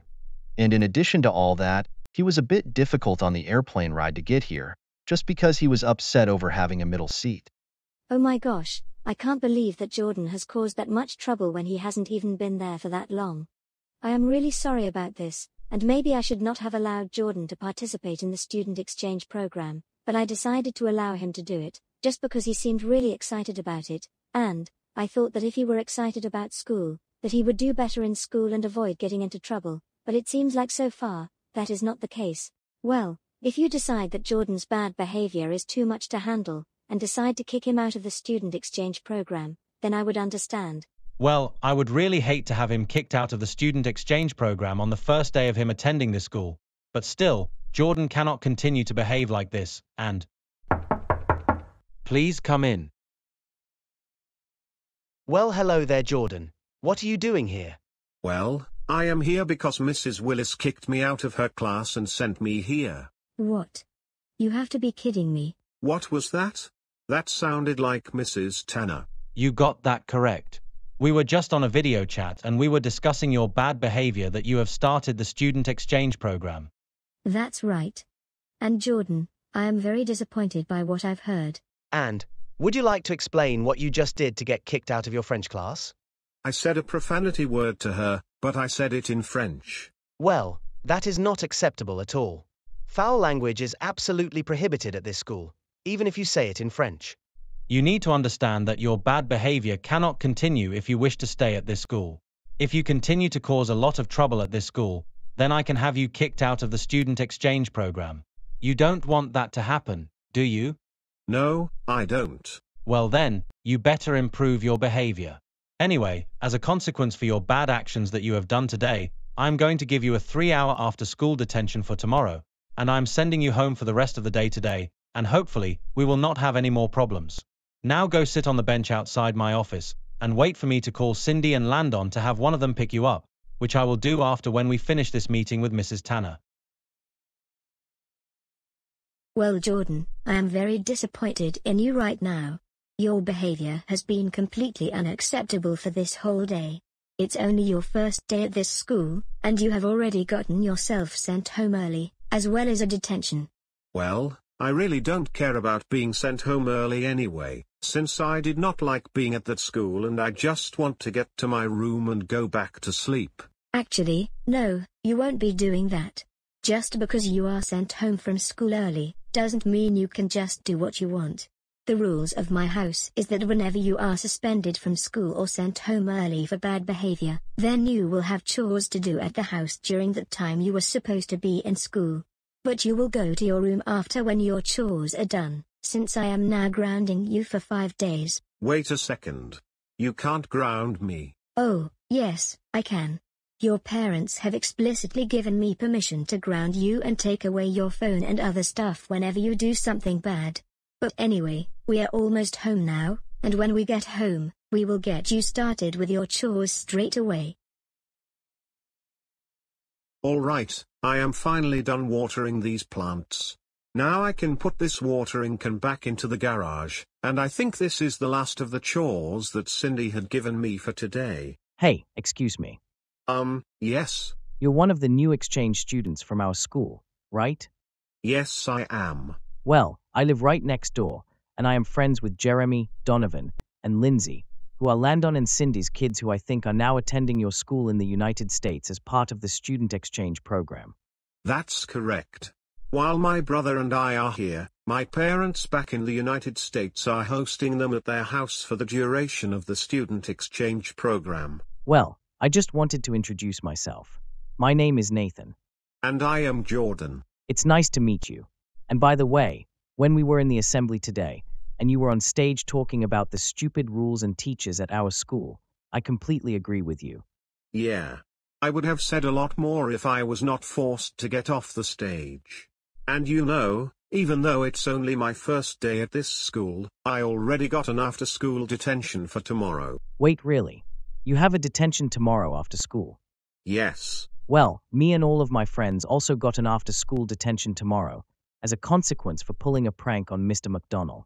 And in addition to all that, he was a bit difficult on the airplane ride to get here, just because he was upset over having a middle seat. Oh my gosh, I can't believe that Jordan has caused that much trouble when he hasn't even been there for that long. I am really sorry about this, and maybe I should not have allowed Jordan to participate in the student exchange program, but I decided to allow him to do it, just because he seemed really excited about it, and I thought that if he were excited about school, that he would do better in school and avoid getting into trouble, but it seems like so far, that is not the case. Well, if you decide that Jordan's bad behavior is too much to handle, and decide to kick him out of the student exchange program, then I would understand. Well, I would really hate to have him kicked out of the student exchange program on the first day of him attending this school. But still, Jordan cannot continue to behave like this, and... Please come in. Well, hello there, Jordan. What are you doing here? Well, I am here because Mrs. Willis kicked me out of her class and sent me here. What? You have to be kidding me. What was that? That sounded like Mrs. Tanner. You got that correct. We were just on a video chat and we were discussing your bad behavior that you have started the student exchange program. That's right. And Jordan, I am very disappointed by what I've heard. And, would you like to explain what you just did to get kicked out of your French class? I said a profanity word to her, but I said it in French. Well, that is not acceptable at all. Foul language is absolutely prohibited at this school, even if you say it in French. You need to understand that your bad behavior cannot continue if you wish to stay at this school. If you continue to cause a lot of trouble at this school, then I can have you kicked out of the student exchange program. You don't want that to happen, do you? No, I don't. Well then, you better improve your behavior. Anyway, as a consequence for your bad actions that you have done today, I'm going to give you a 3-hour after-school detention for tomorrow, and I'm sending you home for the rest of the day today, and hopefully, we will not have any more problems. Now go sit on the bench outside my office, and wait for me to call Cindy and Landon to have one of them pick you up, which I will do after when we finish this meeting with Mrs. Tanner. Well, Jordan, I am very disappointed in you right now. Your behavior has been completely unacceptable for this whole day. It's only your first day at this school, and you have already gotten yourself sent home early, as well as a detention. Well, I really don't care about being sent home early anyway, since I did not like being at that school and I just want to get to my room and go back to sleep. Actually, no, you won't be doing that. Just because you are sent home from school early, doesn't mean you can just do what you want. The rules of my house is that whenever you are suspended from school or sent home early for bad behavior, then you will have chores to do at the house during the time you were supposed to be in school. But you will go to your room after when your chores are done, since I am now grounding you for 5 days. Wait a second. You can't ground me. Oh, yes, I can. Your parents have explicitly given me permission to ground you and take away your phone and other stuff whenever you do something bad. But anyway, we are almost home now, and when we get home, we will get you started with your chores straight away. All right, I am finally done watering these plants. Now I can put this watering can back into the garage, and I think this is the last of the chores that Cindy had given me for today. Hey, excuse me. Yes. You're one of the new exchange students from our school, right? Yes, I am. Well, I live right next door, and I am friends with Jeremy, Donovan, and Lindsay, who are Landon and Cindy's kids who I think are now attending your school in the United States as part of the student exchange program. That's correct. While my brother and I are here, my parents back in the United States are hosting them at their house for the duration of the student exchange program. Well, I just wanted to introduce myself. My name is Nathan. And I am Jordan. It's nice to meet you. And by the way, when we were in the assembly today, and you were on stage talking about the stupid rules and teachers at our school, I completely agree with you. Yeah. I would have said a lot more if I was not forced to get off the stage. And you know, even though it's only my first day at this school, I already got an after-school detention for tomorrow. Wait, really? You have a detention tomorrow after school? Yes. Well, me and all of my friends also got an after-school detention tomorrow, as a consequence for pulling a prank on Mr. McDonnell.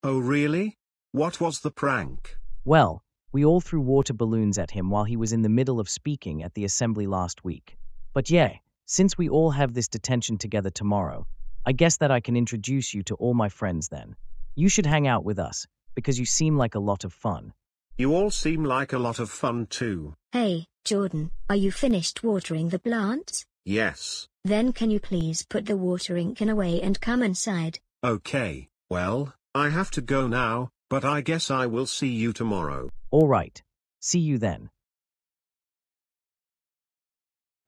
Oh really? What was the prank? Well, we all threw water balloons at him while he was in the middle of speaking at the assembly last week. But yeah, since we all have this detention together tomorrow, I guess that I can introduce you to all my friends then. You should hang out with us, because you seem like a lot of fun. You all seem like a lot of fun too. Hey, Jordan, are you finished watering the plants? Yes. Then can you please put the watering can away and come inside? Okay, well, I have to go now, but I guess I will see you tomorrow. All right. See you then.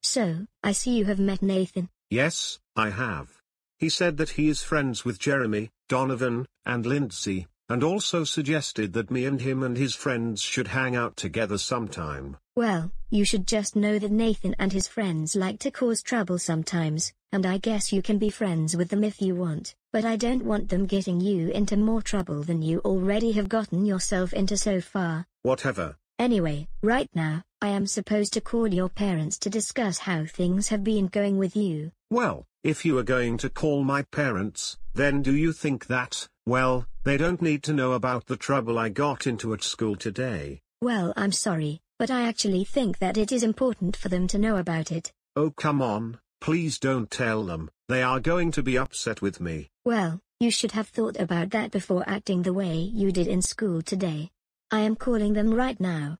So, I see you have met Nathan. Yes, I have. He said that he is friends with Jeremy, Donovan, and Lindsay, and also suggested that me and him and his friends should hang out together sometime. Well, you should just know that Nathan and his friends like to cause trouble sometimes, and I guess you can be friends with them if you want, but I don't want them getting you into more trouble than you already have gotten yourself into so far. Whatever. Anyway, right now, I am supposed to call your parents to discuss how things have been going with you. Well, if you are going to call my parents, then do you think that, well, they don't need to know about the trouble I got into at school today? Well, I'm sorry, but I actually think that it is important for them to know about it. Oh come on, please don't tell them, they are going to be upset with me. Well, you should have thought about that before acting the way you did in school today. I am calling them right now.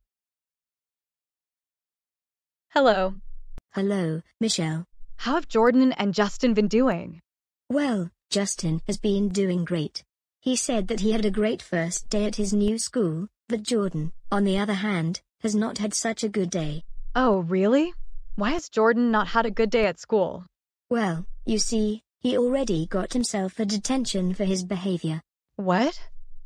Hello. Hello, Michelle. How have Jordan and Justin been doing? Well, Justin has been doing great. He said that he had a great first day at his new school, but Jordan, on the other hand, has not had such a good day. Oh, really? Why has Jordan not had a good day at school? Well, you see, he already got himself a detention for his behavior. What?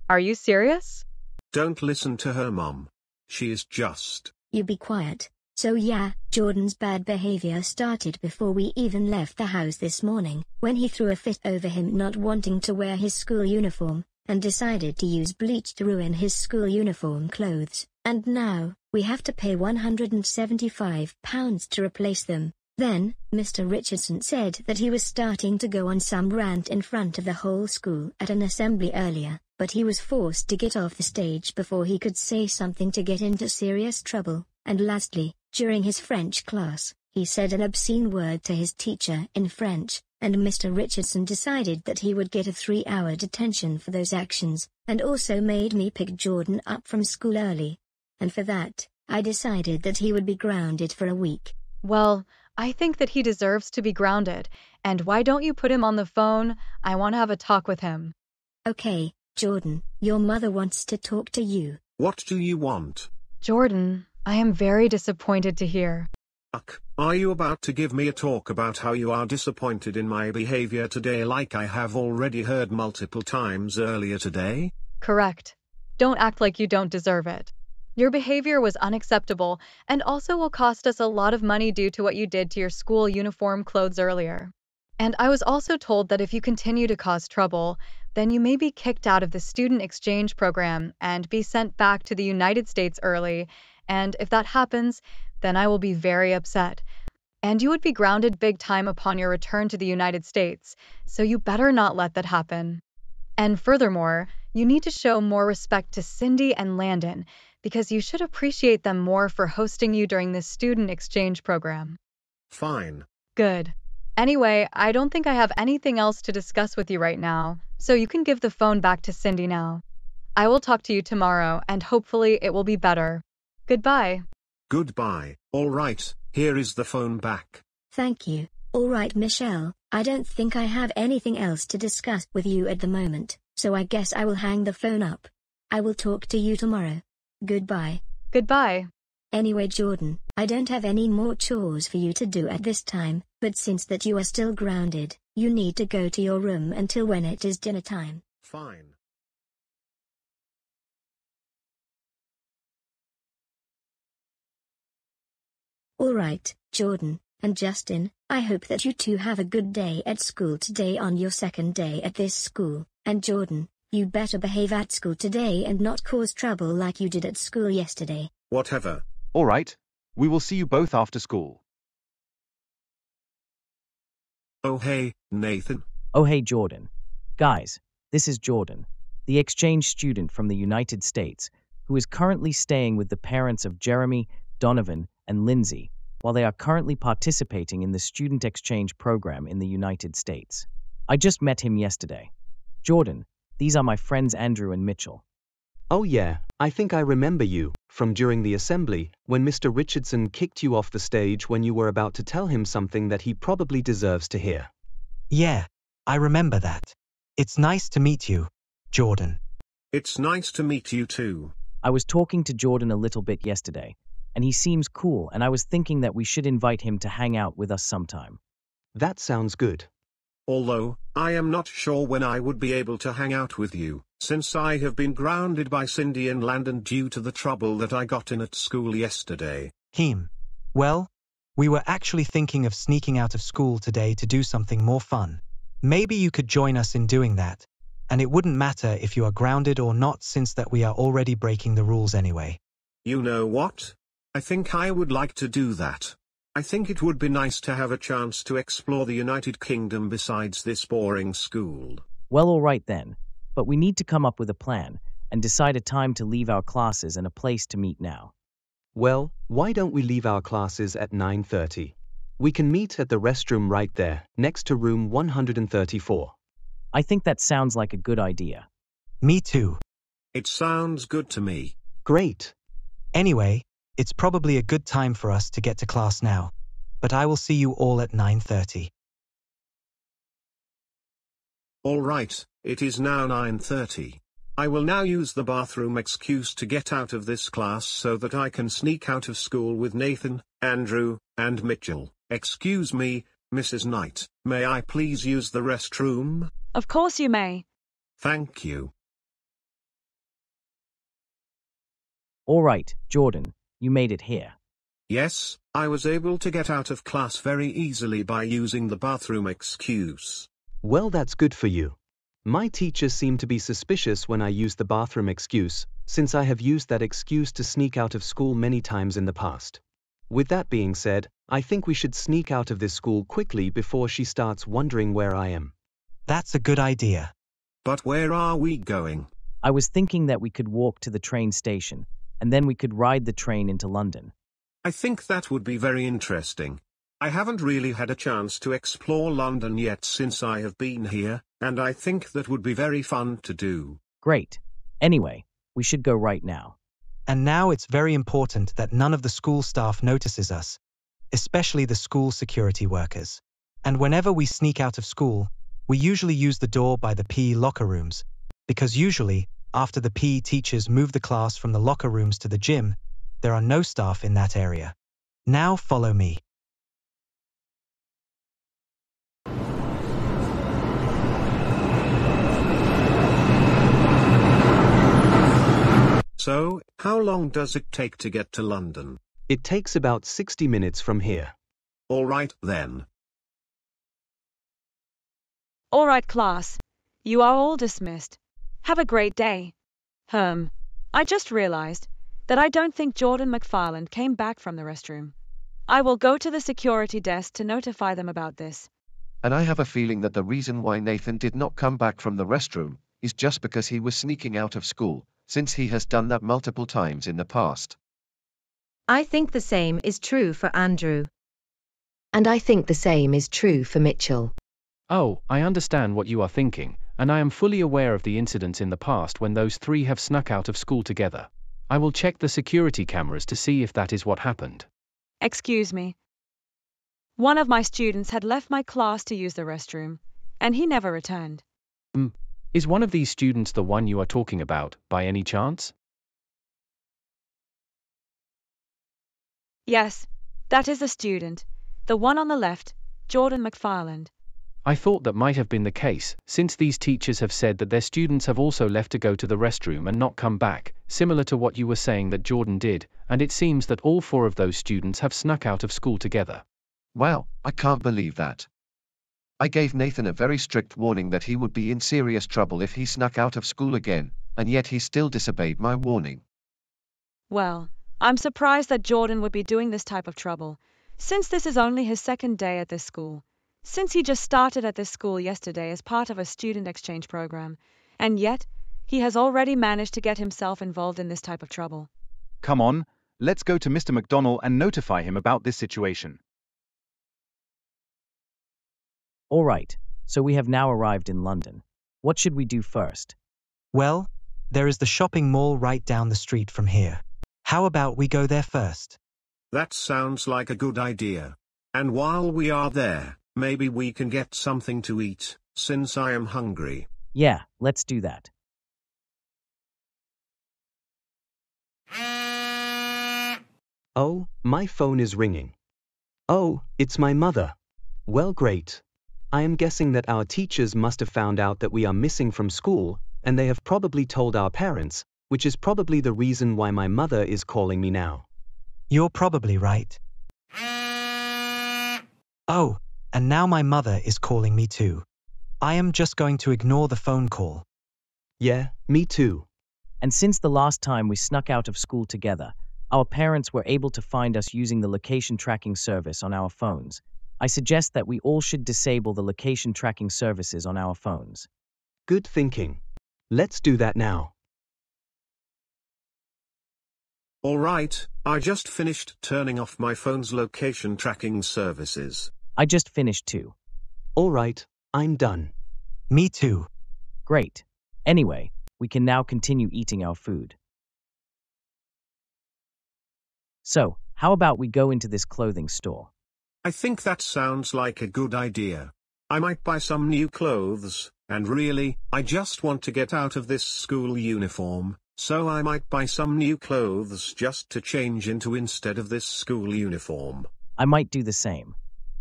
Are you serious? Don't listen to her, Mom. She is just... You be quiet. So yeah, Jordan's bad behavior started before we even left the house this morning, when he threw a fit over him not wanting to wear his school uniform, and decided to use bleach to ruin his school uniform clothes, and now, we have to pay £175 to replace them. Then, Mr. Richardson said that he was starting to go on some rant in front of the whole school at an assembly earlier, but he was forced to get off the stage before he could say something to get into serious trouble. And lastly, during his French class, he said an obscene word to his teacher in French, and Mr. Richardson decided that he would get a 3-hour detention for those actions, and also made me pick Jordan up from school early. And for that, I decided that he would be grounded for a week. Well, I think that he deserves to be grounded, and why don't you put him on the phone? I want to have a talk with him. Okay, Jordan, your mother wants to talk to you. What do you want? Jordan, I am very disappointed to hear. Are you about to give me a talk about how you are disappointed in my behavior today like I have already heard multiple times earlier today? Correct. Don't act like you don't deserve it. Your behavior was unacceptable and also will cost us a lot of money due to what you did to your school uniform clothes earlier. And I was also told that if you continue to cause trouble, then you may be kicked out of the student exchange program and be sent back to the United States early, and if that happens, then I will be very upset. And you would be grounded big time upon your return to the United States, so you better not let that happen. And furthermore, you need to show more respect to Cindy and Landon, because you should appreciate them more for hosting you during this student exchange program. Fine. Good. Anyway, I don't think I have anything else to discuss with you right now, so you can give the phone back to Cindy now. I will talk to you tomorrow, and hopefully it will be better. Goodbye. Goodbye. All right, here is the phone back. Thank you. All right, Michelle, I don't think I have anything else to discuss with you at the moment, so I guess I will hang the phone up. I will talk to you tomorrow. Goodbye. Goodbye. Anyway, Jordan, I don't have any more chores for you to do at this time, but since that you are still grounded, you need to go to your room until when it is dinner time. Fine. Alright, Jordan and Justin, I hope that you two have a good day at school today on your second day at this school, and Jordan, you better behave at school today and not cause trouble like you did at school yesterday. Whatever. All right. We will see you both after school. Oh hey, Nathan. Oh hey Jordan. Guys, this is Jordan, the exchange student from the United States, who is currently staying with the parents of Jeremy, Donovan, and Lindsay, while they are currently participating in the student exchange program in the United States. I just met him yesterday. Jordan, these are my friends Andrew and Mitchell. Oh yeah, I think I remember you, from during the assembly, when Mr. Richardson kicked you off the stage when you were about to tell him something that he probably deserves to hear. Yeah, I remember that. It's nice to meet you, Jordan. It's nice to meet you too. I was talking to Jordan a little bit yesterday, and he seems cool, and I was thinking that we should invite him to hang out with us sometime. That sounds good. Although, I am not sure when I would be able to hang out with you, since I have been grounded by Cindy and Landon due to the trouble that I got in at school yesterday. Well, we were actually thinking of sneaking out of school today to do something more fun. Maybe you could join us in doing that, and it wouldn't matter if you are grounded or not since that we are already breaking the rules anyway. You know what? I think I would like to do that. I think it would be nice to have a chance to explore the United Kingdom besides this boring school. Well, all right then, but we need to come up with a plan and decide a time to leave our classes and a place to meet now. Well, why don't we leave our classes at 9:30? We can meet at the restroom right there, next to room 134. I think that sounds like a good idea. Me too. It sounds good to me. Great. Anyway, it's probably a good time for us to get to class now, but I will see you all at 9:30. All right, it is now 9:30. I will now use the bathroom excuse to get out of this class so that I can sneak out of school with Nathan, Andrew, and Mitchell. Excuse me, Mrs. Knight, may I please use the restroom? Of course you may. Thank you. All right, Jordan, you made it here. Yes, I was able to get out of class very easily by using the bathroom excuse. Well, that's good for you. My teachers seem to be suspicious when I use the bathroom excuse, since I have used that excuse to sneak out of school many times in the past. With that being said, I think we should sneak out of this school quickly before she starts wondering where I am. That's a good idea. But where are we going? I was thinking that we could walk to the train station, and then we could ride the train into London. I think that would be very interesting. I haven't really had a chance to explore London yet since I have been here, and I think that would be very fun to do. Great. Anyway, we should go right now. And now it's very important that none of the school staff notices us, especially the school security workers. And whenever we sneak out of school, we usually use the door by the PE locker rooms, because usually, after the PE teachers move the class from the locker rooms to the gym, there are no staff in that area. Now follow me. So, how long does it take to get to London? It takes about 60 minutes from here. All right, then. All right, class. You are all dismissed. Have a great day. I just realized that I don't think Jordan McFarland came back from the restroom. I will go to the security desk to notify them about this. And I have a feeling that the reason why Nathan did not come back from the restroom is just because he was sneaking out of school, since he has done that multiple times in the past. I think the same is true for Andrew. And I think the same is true for Mitchell. Oh, I understand what you are thinking, and I am fully aware of the incidents in the past when those three have snuck out of school together. I will check the security cameras to see if that is what happened. Excuse me. One of my students had left my class to use the restroom, and he never returned. Is one of these students the one you are talking about, by any chance? Yes, that is the student, the one on the left, Jordan McFarland. I thought that might have been the case, since these teachers have said that their students have also left to go to the restroom and not come back, similar to what you were saying that Jordan did, and it seems that all four of those students have snuck out of school together. Wow, I can't believe that. I gave Nathan a very strict warning that he would be in serious trouble if he snuck out of school again, and yet he still disobeyed my warning. Well, I'm surprised that Jordan would be doing this type of trouble, since this is only his second day at this school. since he just started at this school yesterday as part of a student exchange program, and yet he has already managed to get himself involved in this type of trouble. Come on, let's go to Mr. McDonnell and notify him about this situation. All right, so we have now arrived in London. What should we do first? Well, there is the shopping mall right down the street from here. How about we go there first? That sounds like a good idea. And while we are there, maybe we can get something to eat, since I am hungry. Yeah, let's do that. Oh, my phone is ringing. Oh, it's my mother. Well, great. I am guessing that our teachers must have found out that we are missing from school, and they have probably told our parents, which is probably the reason why my mother is calling me now. You're probably right. Oh, and now my mother is calling me too. I am just going to ignore the phone call. Yeah, me too. And since the last time we snuck out of school together, our parents were able to find us using the location tracking service on our phones. I suggest that we all should disable the location tracking services on our phones. Good thinking. Let's do that now. All right, I just finished turning off my phone's location tracking services. I just finished too. All right, I'm done. Me too. Great. Anyway, we can now continue eating our food. So, how about we go into this clothing store? I think that sounds like a good idea. I might buy some new clothes, and really, I just want to get out of this school uniform, so I might buy some new clothes just to change into instead of this school uniform. I might do the same.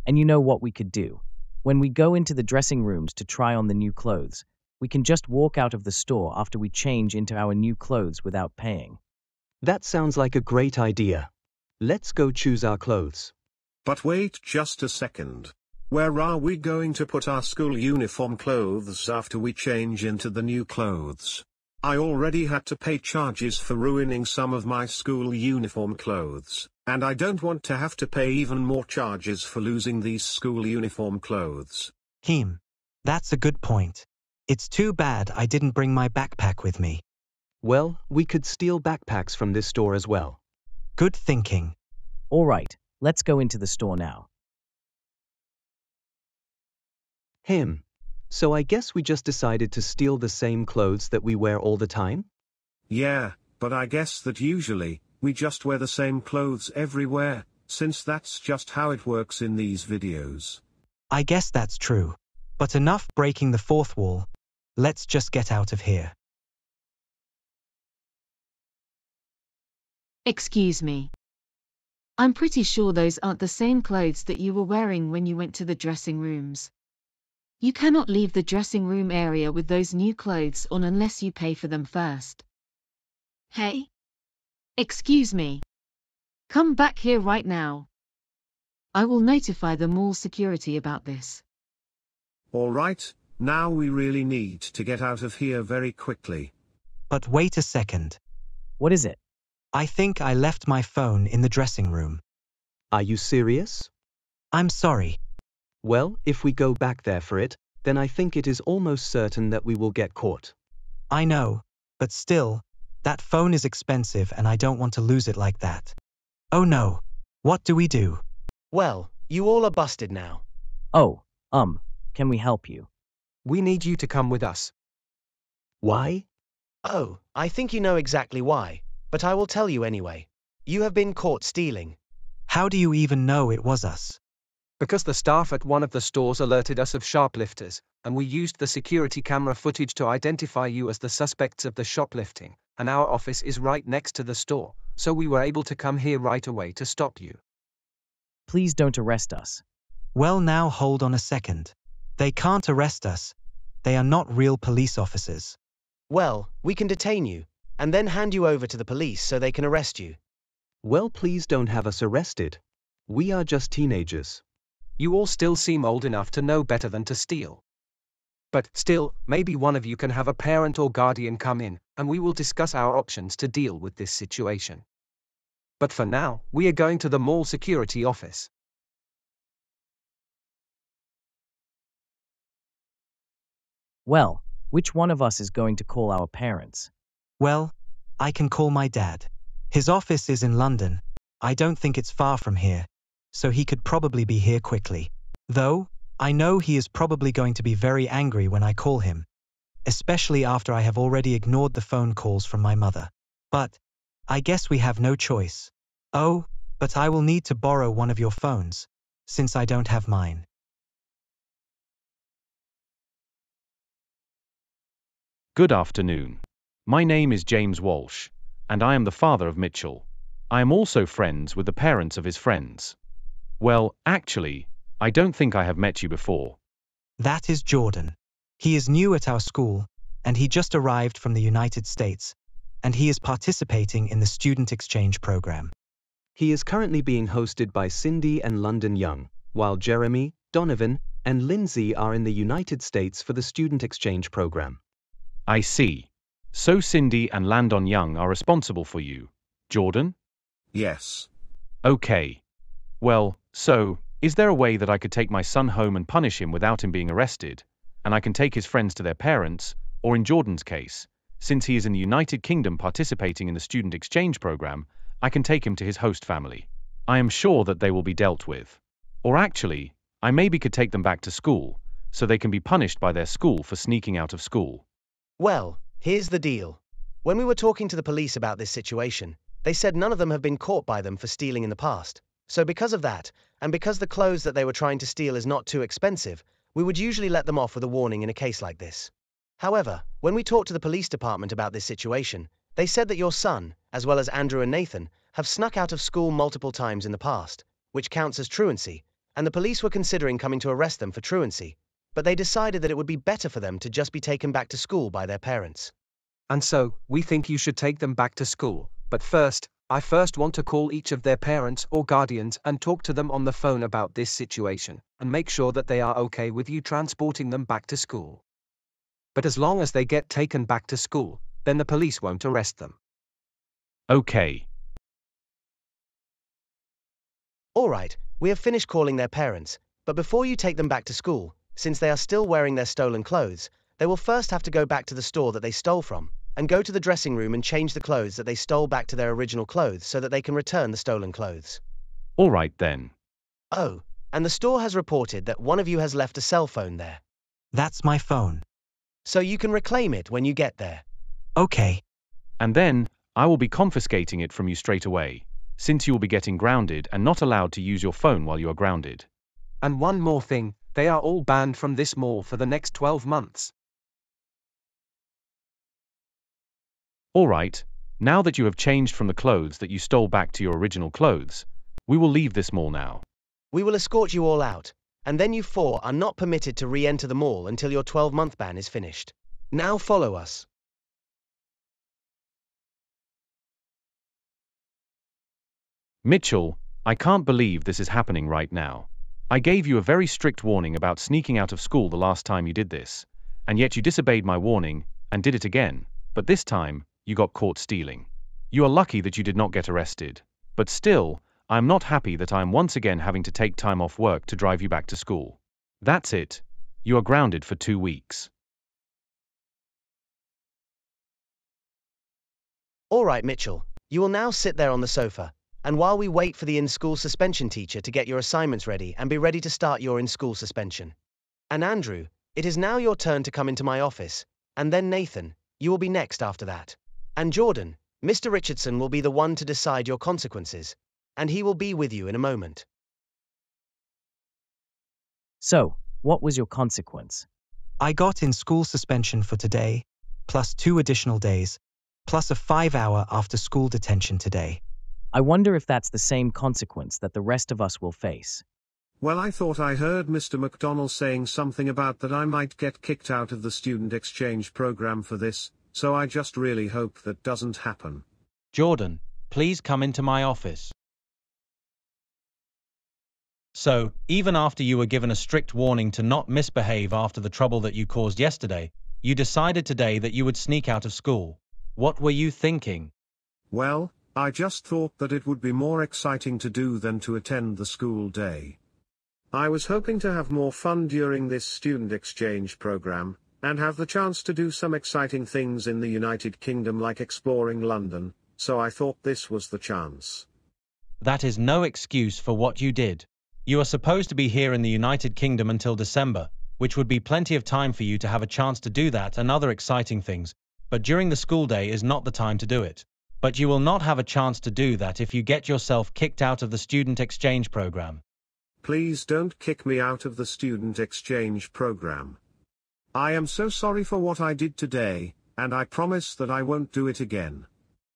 And you know what we could do? When we go into the dressing rooms to try on the new clothes, we can just walk out of the store after we change into our new clothes without paying. That sounds like a great idea. Let's go choose our clothes. But wait just a second. Where are we going to put our school uniform clothes after we change into the new clothes? I already had to pay charges for ruining some of my school uniform clothes, and I don't want to have to pay even more charges for losing these school uniform clothes. That's a good point. It's too bad I didn't bring my backpack with me. Well, we could steal backpacks from this store as well. Good thinking. All right, let's go into the store now. So I guess we just decided to steal the same clothes that we wear all the time? Yeah, but I guess that usually, we just wear the same clothes everywhere, since that's just how it works in these videos. I guess that's true. But enough breaking the fourth wall. Let's just get out of here. Excuse me. I'm pretty sure those aren't the same clothes that you were wearing when you went to the dressing rooms. You cannot leave the dressing room area with those new clothes on unless you pay for them first. Hey? Excuse me. Come back here right now. I will notify the mall security about this. All right, now we really need to get out of here very quickly. But wait a second. What is it? I think I left my phone in the dressing room. Are you serious? I'm sorry. Well, if we go back there for it, then I think it is almost certain that we will get caught. I know, but still, that phone is expensive and I don't want to lose it like that. Oh no, what do we do? Well, you all are busted now. Oh, can we help you? We need you to come with us. Why? Oh, I think you know exactly why, but I will tell you anyway. You have been caught stealing. How do you even know it was us? Because the staff at one of the stores alerted us of shoplifters, and we used the security camera footage to identify you as the suspects of the shoplifting, and our office is right next to the store, so we were able to come here right away to stop you. Please don't arrest us. Well, now hold on a second. They can't arrest us. They are not real police officers. Well, we can detain you, and then hand you over to the police so they can arrest you. Well, please don't have us arrested. We are just teenagers. You all still seem old enough to know better than to steal. But still, maybe one of you can have a parent or guardian come in, and we will discuss our options to deal with this situation. But for now, we are going to the mall security office. Well, which one of us is going to call our parents? Well, I can call my dad. His office is in London. I don't think it's far from here, so he could probably be here quickly. Though, I know he is probably going to be very angry when I call him, especially after I have already ignored the phone calls from my mother. But, I guess we have no choice. Oh, but I will need to borrow one of your phones, since I don't have mine. Good afternoon. My name is James Walsh, and I am the father of Mitchell. I am also friends with the parents of his friends. Well, actually, I don't think I have met you before. That is Jordan. He is new at our school, and he just arrived from the United States, and he is participating in the student exchange program. He is currently being hosted by Cindy and London Young, while Jeremy, Donovan, and Lindsay are in the United States for the student exchange program. I see. So Cindy and Landon Young are responsible for you, Jordan? Yes. Okay. Well, so, is there a way that I could take my son home and punish him without him being arrested, and I can take his friends to their parents, or in Jordan's case, since he is in the United Kingdom participating in the student exchange program, I can take him to his host family. I am sure that they will be dealt with. Or actually, I maybe could take them back to school, so they can be punished by their school for sneaking out of school. Well, here's the deal. When we were talking to the police about this situation, they said none of them have been caught by them for stealing in the past. So because of that, and because the clothes that they were trying to steal is not too expensive, we would usually let them off with a warning in a case like this. However, when we talked to the police department about this situation, they said that your son, as well as Andrew and Nathan, have snuck out of school multiple times in the past, which counts as truancy, and the police were considering coming to arrest them for truancy, but they decided that it would be better for them to just be taken back to school by their parents. And so, we think you should take them back to school, but first, I want to call each of their parents or guardians and talk to them on the phone about this situation, and make sure that they are okay with you transporting them back to school. But as long as they get taken back to school, then the police won't arrest them. Okay. Alright, we have finished calling their parents, but before you take them back to school, since they are still wearing their stolen clothes, they will first have to go back to the store that they stole from, and go to the dressing room and change the clothes that they stole back to their original clothes so that they can return the stolen clothes. Alright then. Oh, and the store has reported that one of you has left a cell phone there. That's my phone. So you can reclaim it when you get there. Okay. And then, I will be confiscating it from you straight away, since you will be getting grounded and not allowed to use your phone while you are grounded. And one more thing, they are all banned from this mall for the next 12 months. Alright, now that you have changed from the clothes that you stole back to your original clothes, we will leave this mall now. We will escort you all out, and then you four are not permitted to re-enter the mall until your 12-month ban is finished. Now follow us. Mitchell, I can't believe this is happening right now. I gave you a very strict warning about sneaking out of school the last time you did this, and yet you disobeyed my warning, and did it again, but this time, you got caught stealing. You are lucky that you did not get arrested, but still, I am not happy that I am once again having to take time off work to drive you back to school. That's it. You are grounded for 2 weeks. Alright, Mitchell, you will now sit there on the sofa, and while we wait for the in-school suspension teacher to get your assignments ready and be ready to start your in-school suspension. And Andrew, it is now your turn to come into my office, and then Nathan, you will be next after that. And Jordan, Mr. Richardson will be the one to decide your consequences, and he will be with you in a moment. So, what was your consequence? I got in-school suspension for today, plus 2 additional days, plus a 5-hour after-school detention today. I wonder if that's the same consequence that the rest of us will face. Well, I thought I heard Mr. McDonnell saying something about that I might get kicked out of the student exchange program for this, so I just really hope that doesn't happen. Jordan, please come into my office. So, even after you were given a strict warning to not misbehave after the trouble that you caused yesterday, you decided today that you would sneak out of school. What were you thinking? Well, I just thought that it would be more exciting to do than to attend the school day. I was hoping to have more fun during this student exchange program, and have the chance to do some exciting things in the United Kingdom like exploring London, so I thought this was the chance. That is no excuse for what you did. You are supposed to be here in the United Kingdom until December, which would be plenty of time for you to have a chance to do that and other exciting things, but during the school day is not the time to do it. But you will not have a chance to do that if you get yourself kicked out of the student exchange program. Please don't kick me out of the student exchange program. I am so sorry for what I did today, and I promise that I won't do it again.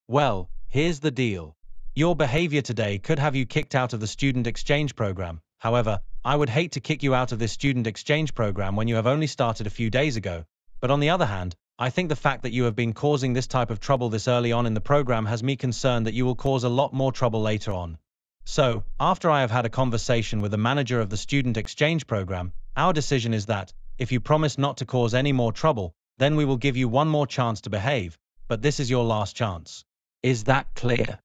Well, here's the deal. Your behavior today could have you kicked out of the student exchange program. However, I would hate to kick you out of this student exchange program when you have only started a few days ago. But on the other hand, I think the fact that you have been causing this type of trouble this early on in the program has me concerned that you will cause a lot more trouble later on. So, after I have had a conversation with the manager of the student exchange program, our decision is that, if you promise not to cause any more trouble, then we will give you one more chance to behave, but this is your last chance. Is that clear?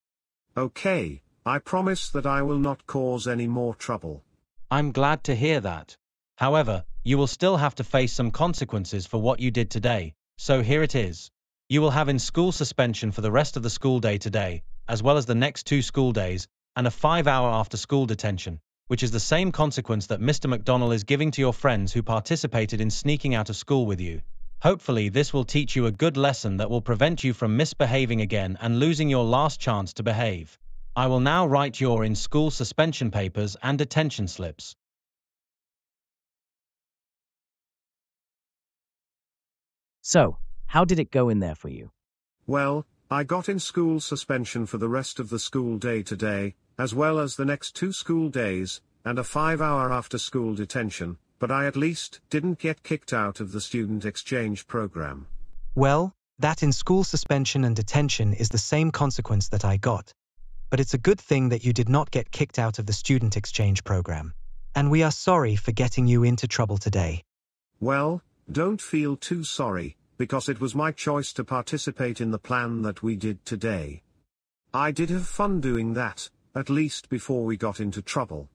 Okay, I promise that I will not cause any more trouble. I'm glad to hear that. However, you will still have to face some consequences for what you did today, so here it is. You will have in-school suspension for the rest of the school day today, as well as the next 2 school days, and a 5-hour after-school detention, which is the same consequence that Mr. McDonnell is giving to your friends who participated in sneaking out of school with you. Hopefully this will teach you a good lesson that will prevent you from misbehaving again and losing your last chance to behave. I will now write your in-school suspension papers and detention slips. So, how did it go in there for you? Well, I got in school suspension for the rest of the school day today, as well as the next 2 school days, and a 5-hour after-school detention, but I at least didn't get kicked out of the student exchange program. Well, that in-school suspension and detention is the same consequence that I got. But it's a good thing that you did not get kicked out of the student exchange program. And we are sorry for getting you into trouble today. Well, don't feel too sorry, because it was my choice to participate in the plan that we did today. I did have fun doing that, at least before we got into trouble.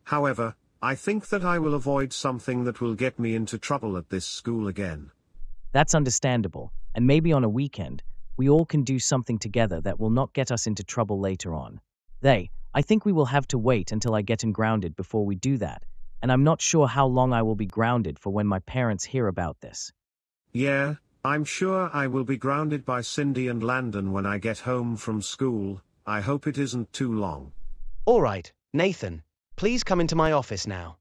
However, I think that I will avoid something that will get me into trouble at this school again. That's understandable, and maybe on a weekend, we all can do something together that will not get us into trouble later on. I think we will have to wait until I get grounded before we do that, and I'm not sure how long I will be grounded for when my parents hear about this. Yeah, I'm sure I will be grounded by Cindy and Landon when I get home from school. I hope it isn't too long. All right, Nathan, please come into my office now.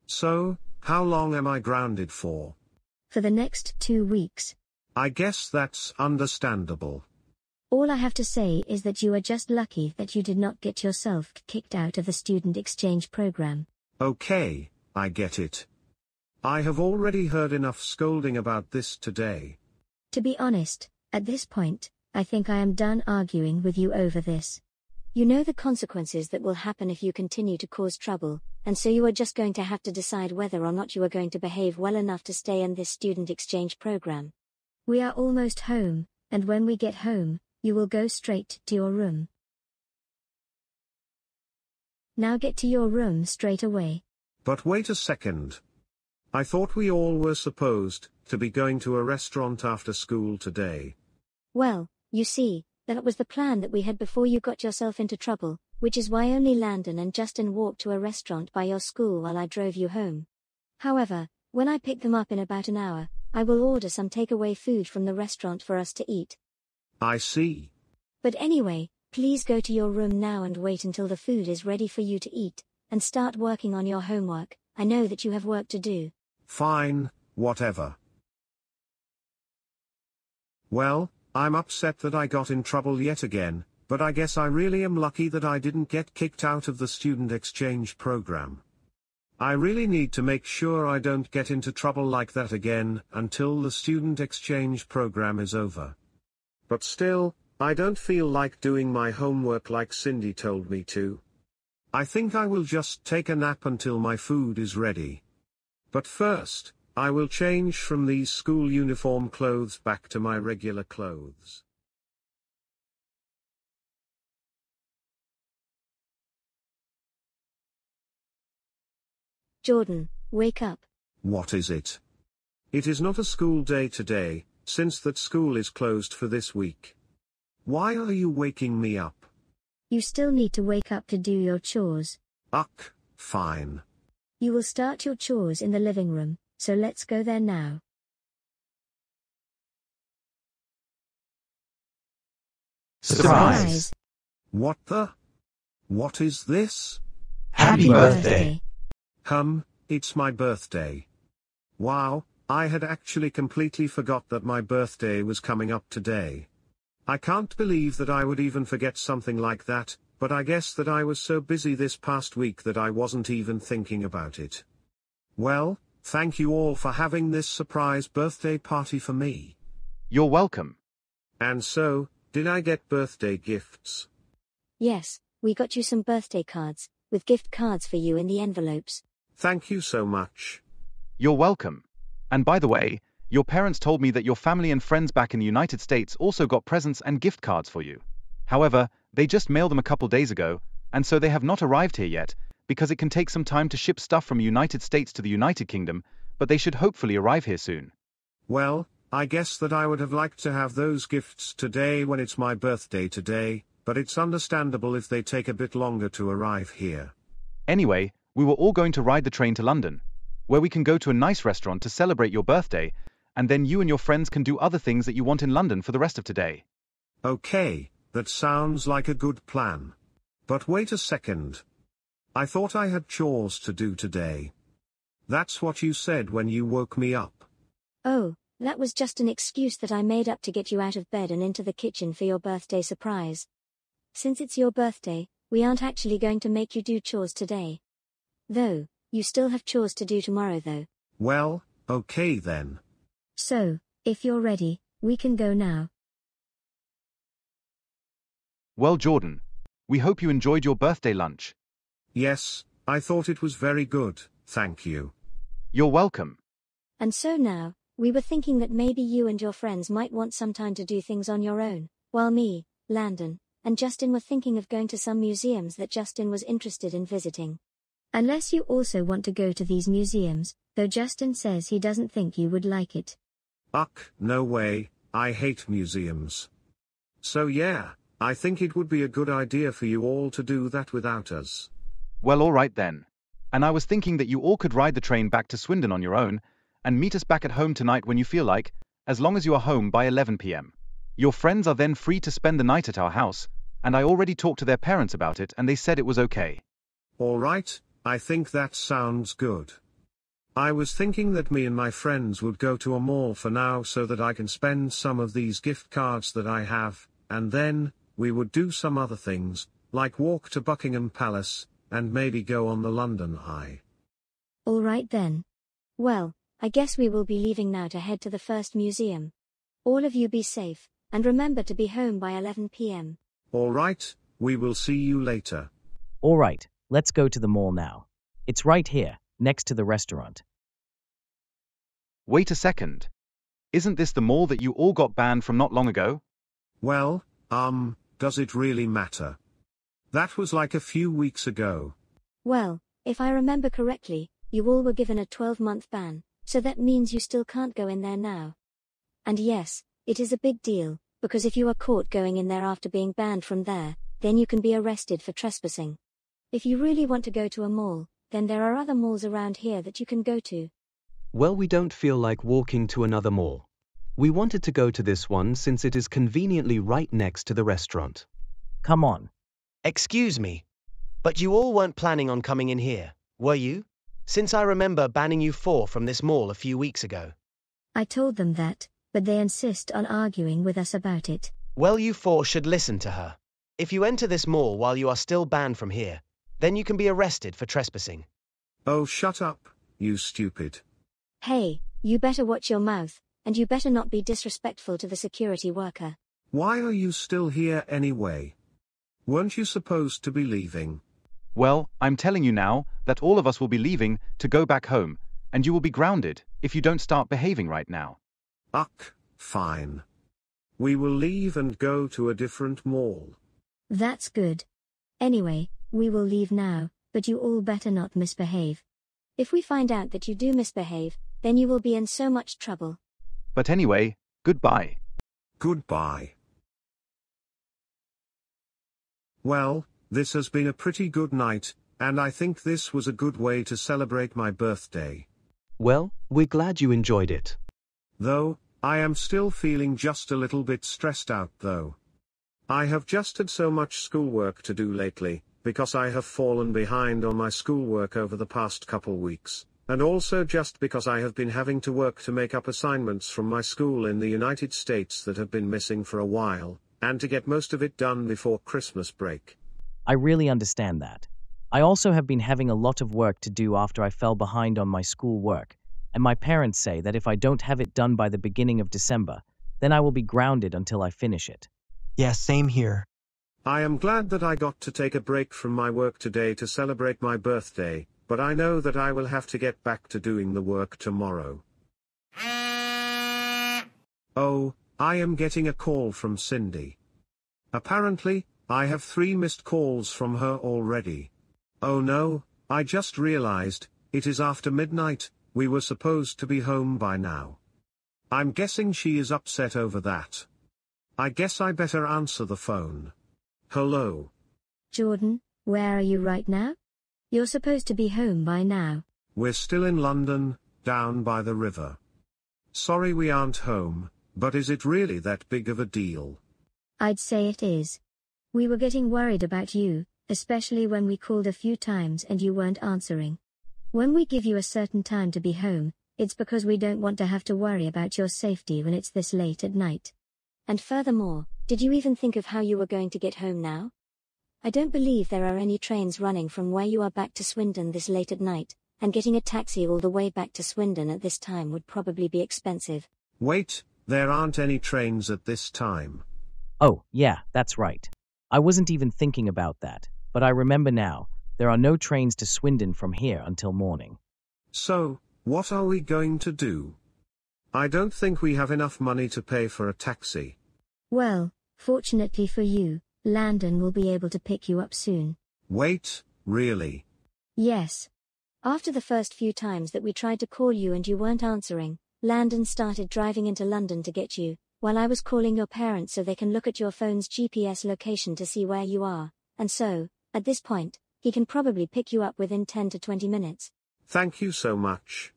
So, how long am I grounded for? For the next 2 weeks. I guess that's understandable. All I have to say is that you are just lucky that you did not get yourself kicked out of the student exchange program. Okay, I get it. I have already heard enough scolding about this today. To be honest, at this point, I think I am done arguing with you over this. You know the consequences that will happen if you continue to cause trouble, and so you are just going to have to decide whether or not you are going to behave well enough to stay in this student exchange program. We are almost home, and when we get home, you will go straight to your room. Now get to your room straight away. But wait a second. I thought we all were supposed to be going to a restaurant after school today. Well, you see, that was the plan that we had before you got yourself into trouble, which is why only Landon and Justin walked to a restaurant by your school while I drove you home. However, when I pick them up in about an hour, I will order some takeaway food from the restaurant for us to eat. I see. But anyway, please go to your room now and wait until the food is ready for you to eat, and start working on your homework. I know that you have work to do. Fine, whatever. Well, I'm upset that I got in trouble yet again, but I guess I really am lucky that I didn't get kicked out of the student exchange program. I really need to make sure I don't get into trouble like that again until the student exchange program is over. But still, I don't feel like doing my homework like Cindy told me to. I think I will just take a nap until my food is ready. But first, I will change from these school uniform clothes back to my regular clothes. Jordan, wake up. What is it? It is not a school day today, since that school is closed for this week. Why are you waking me up? You still need to wake up to do your chores. Ugh, fine. You will start your chores in the living room, so let's go there now. Surprise! What the? What is this? Happy birthday! It's my birthday. Wow, I had actually completely forgot that my birthday was coming up today. I can't believe that I would even forget something like that, but I guess that I was so busy this past week that I wasn't even thinking about it. Well, thank you all for having this surprise birthday party for me. You're welcome. And so, did I get birthday gifts? Yes, we got you some birthday cards, with gift cards for you in the envelopes. Thank you so much. You're welcome. And by the way, your parents told me that your family and friends back in the United States also got presents and gift cards for you. However, they just mailed them a couple days ago, and so they have not arrived here yet, because it can take some time to ship stuff from United States to the United Kingdom, but they should hopefully arrive here soon. Well, I guess that I would have liked to have those gifts today when it's my birthday today, but it's understandable if they take a bit longer to arrive here. Anyway, we were all going to ride the train to London, where we can go to a nice restaurant to celebrate your birthday, and then you and your friends can do other things that you want in London for the rest of today. Okay, that sounds like a good plan. But wait a second. I thought I had chores to do today. That's what you said when you woke me up. Oh, that was just an excuse that I made up to get you out of bed and into the kitchen for your birthday surprise. Since it's your birthday, we aren't actually going to make you do chores today. Though, you still have chores to do tomorrow though. Well, okay then. So, if you're ready, we can go now. Well, Jordan, we hope you enjoyed your birthday lunch. Yes, I thought it was very good, thank you. You're welcome. And so now, we were thinking that maybe you and your friends might want some time to do things on your own, while me, Landon, and Justin were thinking of going to some museums that Justin was interested in visiting. Unless you also want to go to these museums, though Justin says he doesn't think you would like it. Ugh, no way, I hate museums. So yeah, I think it would be a good idea for you all to do that without us. Well, all right then. And I was thinking that you all could ride the train back to Swindon on your own, and meet us back at home tonight when you feel like, as long as you are home by 11 p.m. Your friends are then free to spend the night at our house, and I already talked to their parents about it and they said it was okay. All right, I think that sounds good. I was thinking that me and my friends would go to a mall for now so that I can spend some of these gift cards that I have, and then, we would do some other things, like walk to Buckingham Palace, and maybe go on the London Eye. All right then. Well, I guess we will be leaving now to head to the first museum. All of you be safe, and remember to be home by 11 p.m. All right, we will see you later. All right, let's go to the mall now. It's right here, next to the restaurant. Wait a second. Isn't this the mall that you all got banned from not long ago? Well, does it really matter? That was like a few weeks ago. Well, if I remember correctly, you all were given a 12-month ban, so that means you still can't go in there now. And yes, it is a big deal, because if you are caught going in there after being banned from there, then you can be arrested for trespassing. If you really want to go to a mall, then there are other malls around here that you can go to. Well, we don't feel like walking to another mall. We wanted to go to this one since it is conveniently right next to the restaurant. Come on. Excuse me, but you all weren't planning on coming in here, were you? Since I remember banning you four from this mall a few weeks ago. I told them that, but they insist on arguing with us about it. Well, you four should listen to her. If you enter this mall while you are still banned from here, then you can be arrested for trespassing. Oh, shut up, you stupid. Hey, you better watch your mouth, and you better not be disrespectful to the security worker. Why are you still here anyway? Weren't you supposed to be leaving? Well, I'm telling you now that all of us will be leaving to go back home, and you will be grounded if you don't start behaving right now. Ugh, fine. We will leave and go to a different mall. That's good. Anyway, we will leave now, but you all better not misbehave. If we find out that you do misbehave, then you will be in so much trouble. But anyway, goodbye. Goodbye. Well, this has been a pretty good night, and I think this was a good way to celebrate my birthday. Well, we're glad you enjoyed it. Though, I am still feeling just a little bit stressed out though. I have just had so much schoolwork to do lately, because I have fallen behind on my schoolwork over the past couple weeks, and also just because I have been having to work to make up assignments from my school in the United States that have been missing for a while, and to get most of it done before Christmas break. I really understand that. I also have been having a lot of work to do after I fell behind on my school work, and my parents say that if I don't have it done by the beginning of December, then I will be grounded until I finish it. Yeah, same here. I am glad that I got to take a break from my work today to celebrate my birthday, but I know that I will have to get back to doing the work tomorrow. Oh, I am getting a call from Cindy. Apparently, I have 3 missed calls from her already. Oh no, I just realized, it is after midnight, we were supposed to be home by now. I'm guessing she is upset over that. I guess I better answer the phone. Hello. Jordan, where are you right now? You're supposed to be home by now. We're still in London, down by the river. Sorry we aren't home, but is it really that big of a deal? I'd say it is. We were getting worried about you, especially when we called a few times and you weren't answering. When we give you a certain time to be home, it's because we don't want to have to worry about your safety when it's this late at night. And furthermore, did you even think of how you were going to get home now? I don't believe there are any trains running from where you are back to Swindon this late at night, and getting a taxi all the way back to Swindon at this time would probably be expensive. Wait, there aren't any trains at this time. Oh, yeah, that's right. I wasn't even thinking about that, but I remember now, there are no trains to Swindon from here until morning. So, what are we going to do? I don't think we have enough money to pay for a taxi. Well, fortunately for you, Landon will be able to pick you up soon. Wait, really? Yes. After the first few times that we tried to call you and you weren't answering, Landon started driving into London to get you, while I was calling your parents so they can look at your phone's GPS location to see where you are, and so, at this point, he can probably pick you up within 10 to 20 minutes. Thank you so much.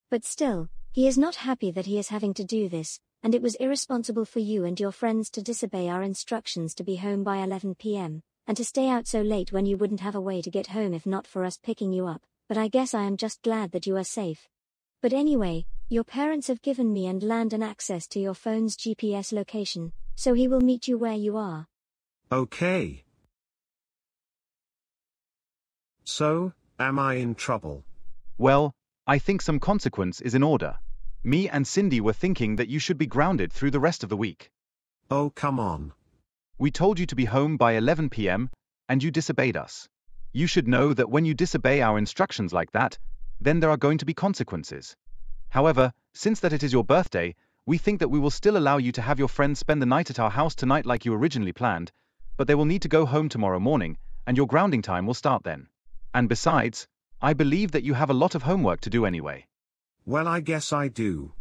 But still, he is not happy that he is having to do this, and it was irresponsible for you and your friends to disobey our instructions to be home by 11 p.m., and to stay out so late when you wouldn't have a way to get home if not for us picking you up, but I guess I am just glad that you are safe. But anyway, your parents have given me and Landon access to your phone's GPS location, so he will meet you where you are. Okay. So, am I in trouble? Well, I think some consequence is in order. Me and Cindy were thinking that you should be grounded through the rest of the week. Oh, come on. We told you to be home by 11 p.m., and you disobeyed us. You should know that when you disobey our instructions like that, then there are going to be consequences. However, since that it is your birthday, we think that we will still allow you to have your friends spend the night at our house tonight like you originally planned, but they will need to go home tomorrow morning, and your grounding time will start then. And besides, I believe that you have a lot of homework to do anyway. Well, I guess I do.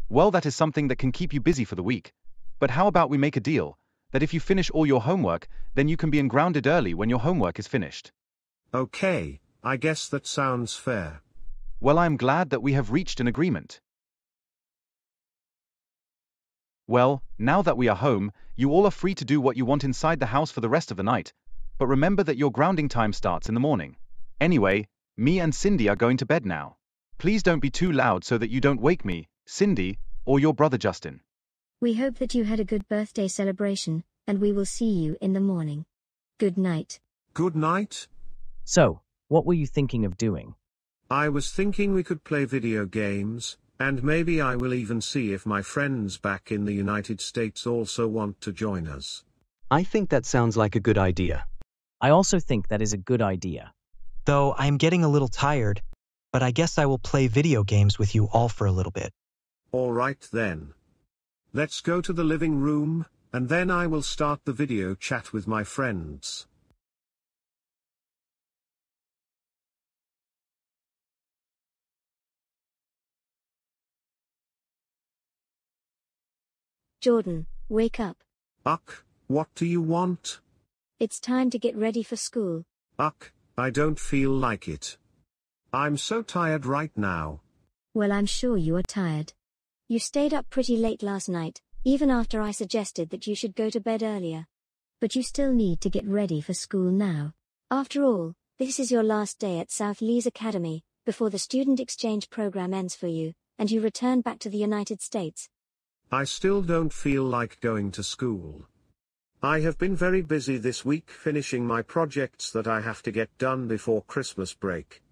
Well, that is something that can keep you busy for the week. But how about we make a deal, that if you finish all your homework, then you can be grounded early when your homework is finished. Okay, I guess that sounds fair. Well, I am glad that we have reached an agreement. Well, now that we are home, you all are free to do what you want inside the house for the rest of the night. But remember that your grounding time starts in the morning. Anyway, me and Cindy are going to bed now. Please don't be too loud so that you don't wake me, Cindy, or your brother Justin. We hope that you had a good birthday celebration, and we will see you in the morning. Good night. Good night. So, what were you thinking of doing? I was thinking we could play video games, and maybe I will even see if my friends back in the United States also want to join us. I think that sounds like a good idea. I also think that is a good idea. Though I am getting a little tired, but I guess I will play video games with you all for a little bit. All right then. Let's go to the living room, and then I will start the video chat with my friends. Jordan, wake up. Uck, what do you want? It's time to get ready for school. Uck, I don't feel like it. I'm so tired right now. Well, I'm sure you are tired. You stayed up pretty late last night, even after I suggested that you should go to bed earlier. But you still need to get ready for school now. After all, this is your last day at South Lees Academy, before the student exchange program ends for you, and you return back to the United States. I still don't feel like going to school. I have been very busy this week finishing my projects that I have to get done before Christmas break.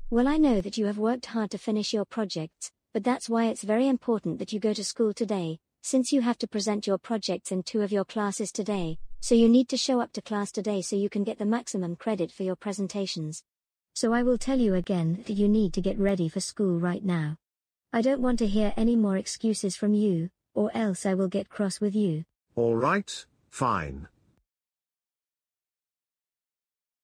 Well, I know that you have worked hard to finish your projects, but that's why it's very important that you go to school today, since you have to present your projects in 2 of your classes today, so you need to show up to class today so you can get the maximum credit for your presentations. So I will tell you again that you need to get ready for school right now. I don't want to hear any more excuses from you, or else I will get cross with you. All right, fine.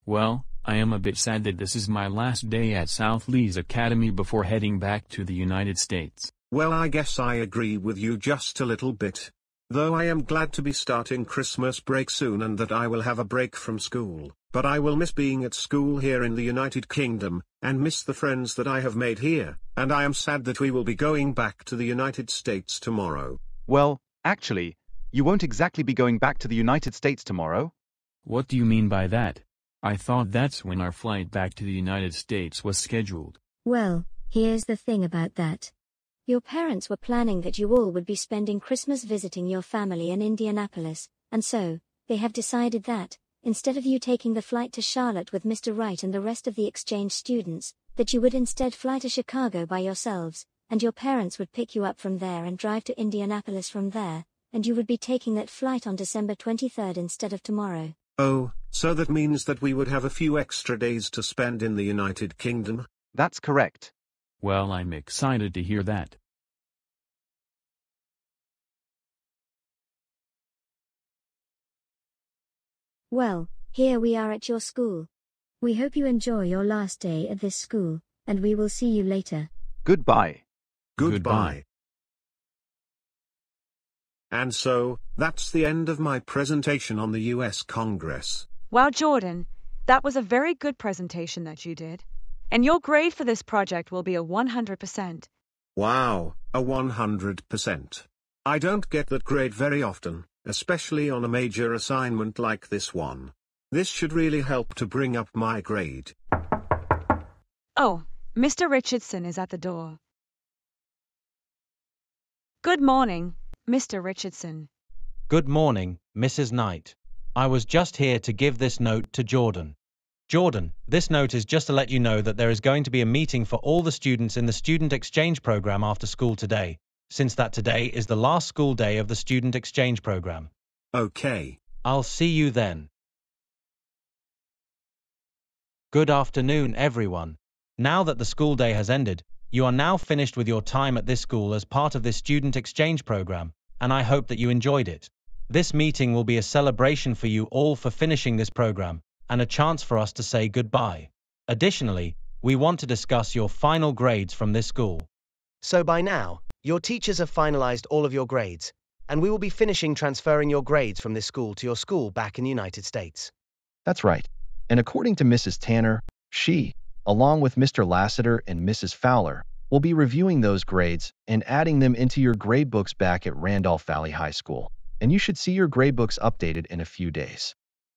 Well, I am a bit sad that this is my last day at South Lees Academy before heading back to the United States. Well, I guess I agree with you just a little bit. Though I am glad to be starting Christmas break soon and that I will have a break from school, but I will miss being at school here in the United Kingdom, and miss the friends that I have made here, and I am sad that we will be going back to the United States tomorrow. Well, actually, you won't exactly be going back to the United States tomorrow. What do you mean by that? I thought that's when our flight back to the United States was scheduled. Well, here's the thing about that. Your parents were planning that you all would be spending Christmas visiting your family in Indianapolis, and so, they have decided that, instead of you taking the flight to Charlotte with Mr. Wright and the rest of the exchange students, that you would instead fly to Chicago by yourselves, and your parents would pick you up from there and drive to Indianapolis from there, and you would be taking that flight on December 23rd instead of tomorrow. Oh, so that means that we would have a few extra days to spend in the United Kingdom? That's correct. Well, I'm excited to hear that. Well, here we are at your school. We hope you enjoy your last day at this school, and we will see you later. Goodbye. Goodbye. And so, that's the end of my presentation on the US Congress. Wow, Jordan, that was a very good presentation that you did. And your grade for this project will be a 100%. Wow, a 100%. I don't get that grade very often, especially on a major assignment like this one. This should really help to bring up my grade. Oh, Mr. Richardson is at the door. Good morning, Mr. Richardson. Good morning, Mrs. Knight. I was just here to give this note to Jordan. Jordan, this note is just to let you know that there is going to be a meeting for all the students in the student exchange program after school today, since that today is the last school day of the student exchange program. Okay. I'll see you then. Good afternoon, everyone. Now that the school day has ended, you are now finished with your time at this school as part of this student exchange program, and I hope that you enjoyed it. This meeting will be a celebration for you all for finishing this program, and a chance for us to say goodbye. Additionally, we want to discuss your final grades from this school. So by now, your teachers have finalized all of your grades, and we will be finishing transferring your grades from this school to your school back in the United States. That's right. And according to Mrs. Tanner, she, along with Mr. Lassiter and Mrs. Fowler, will be reviewing those grades and adding them into your grade books back at Randolph Valley High School. And you should see your grade books updated in a few days.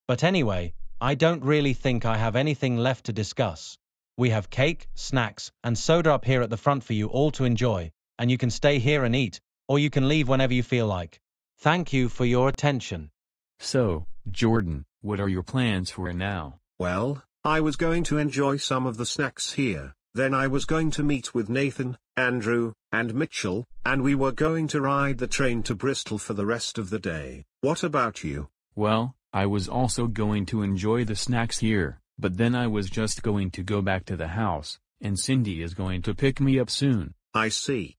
But anyway, I don't really think I have anything left to discuss. We have cake, snacks, and soda up here at the front for you all to enjoy, and you can stay here and eat, or you can leave whenever you feel like. Thank you for your attention. So, Jordan, what are your plans for now? Well, I was going to enjoy some of the snacks here, then I was going to meet with Nathan, Andrew, and Mitchell, and we were going to ride the train to Bristol for the rest of the day. What about you? Well, I was also going to enjoy the snacks here, but then I was just going to go back to the house, and Cindy is going to pick me up soon. I see.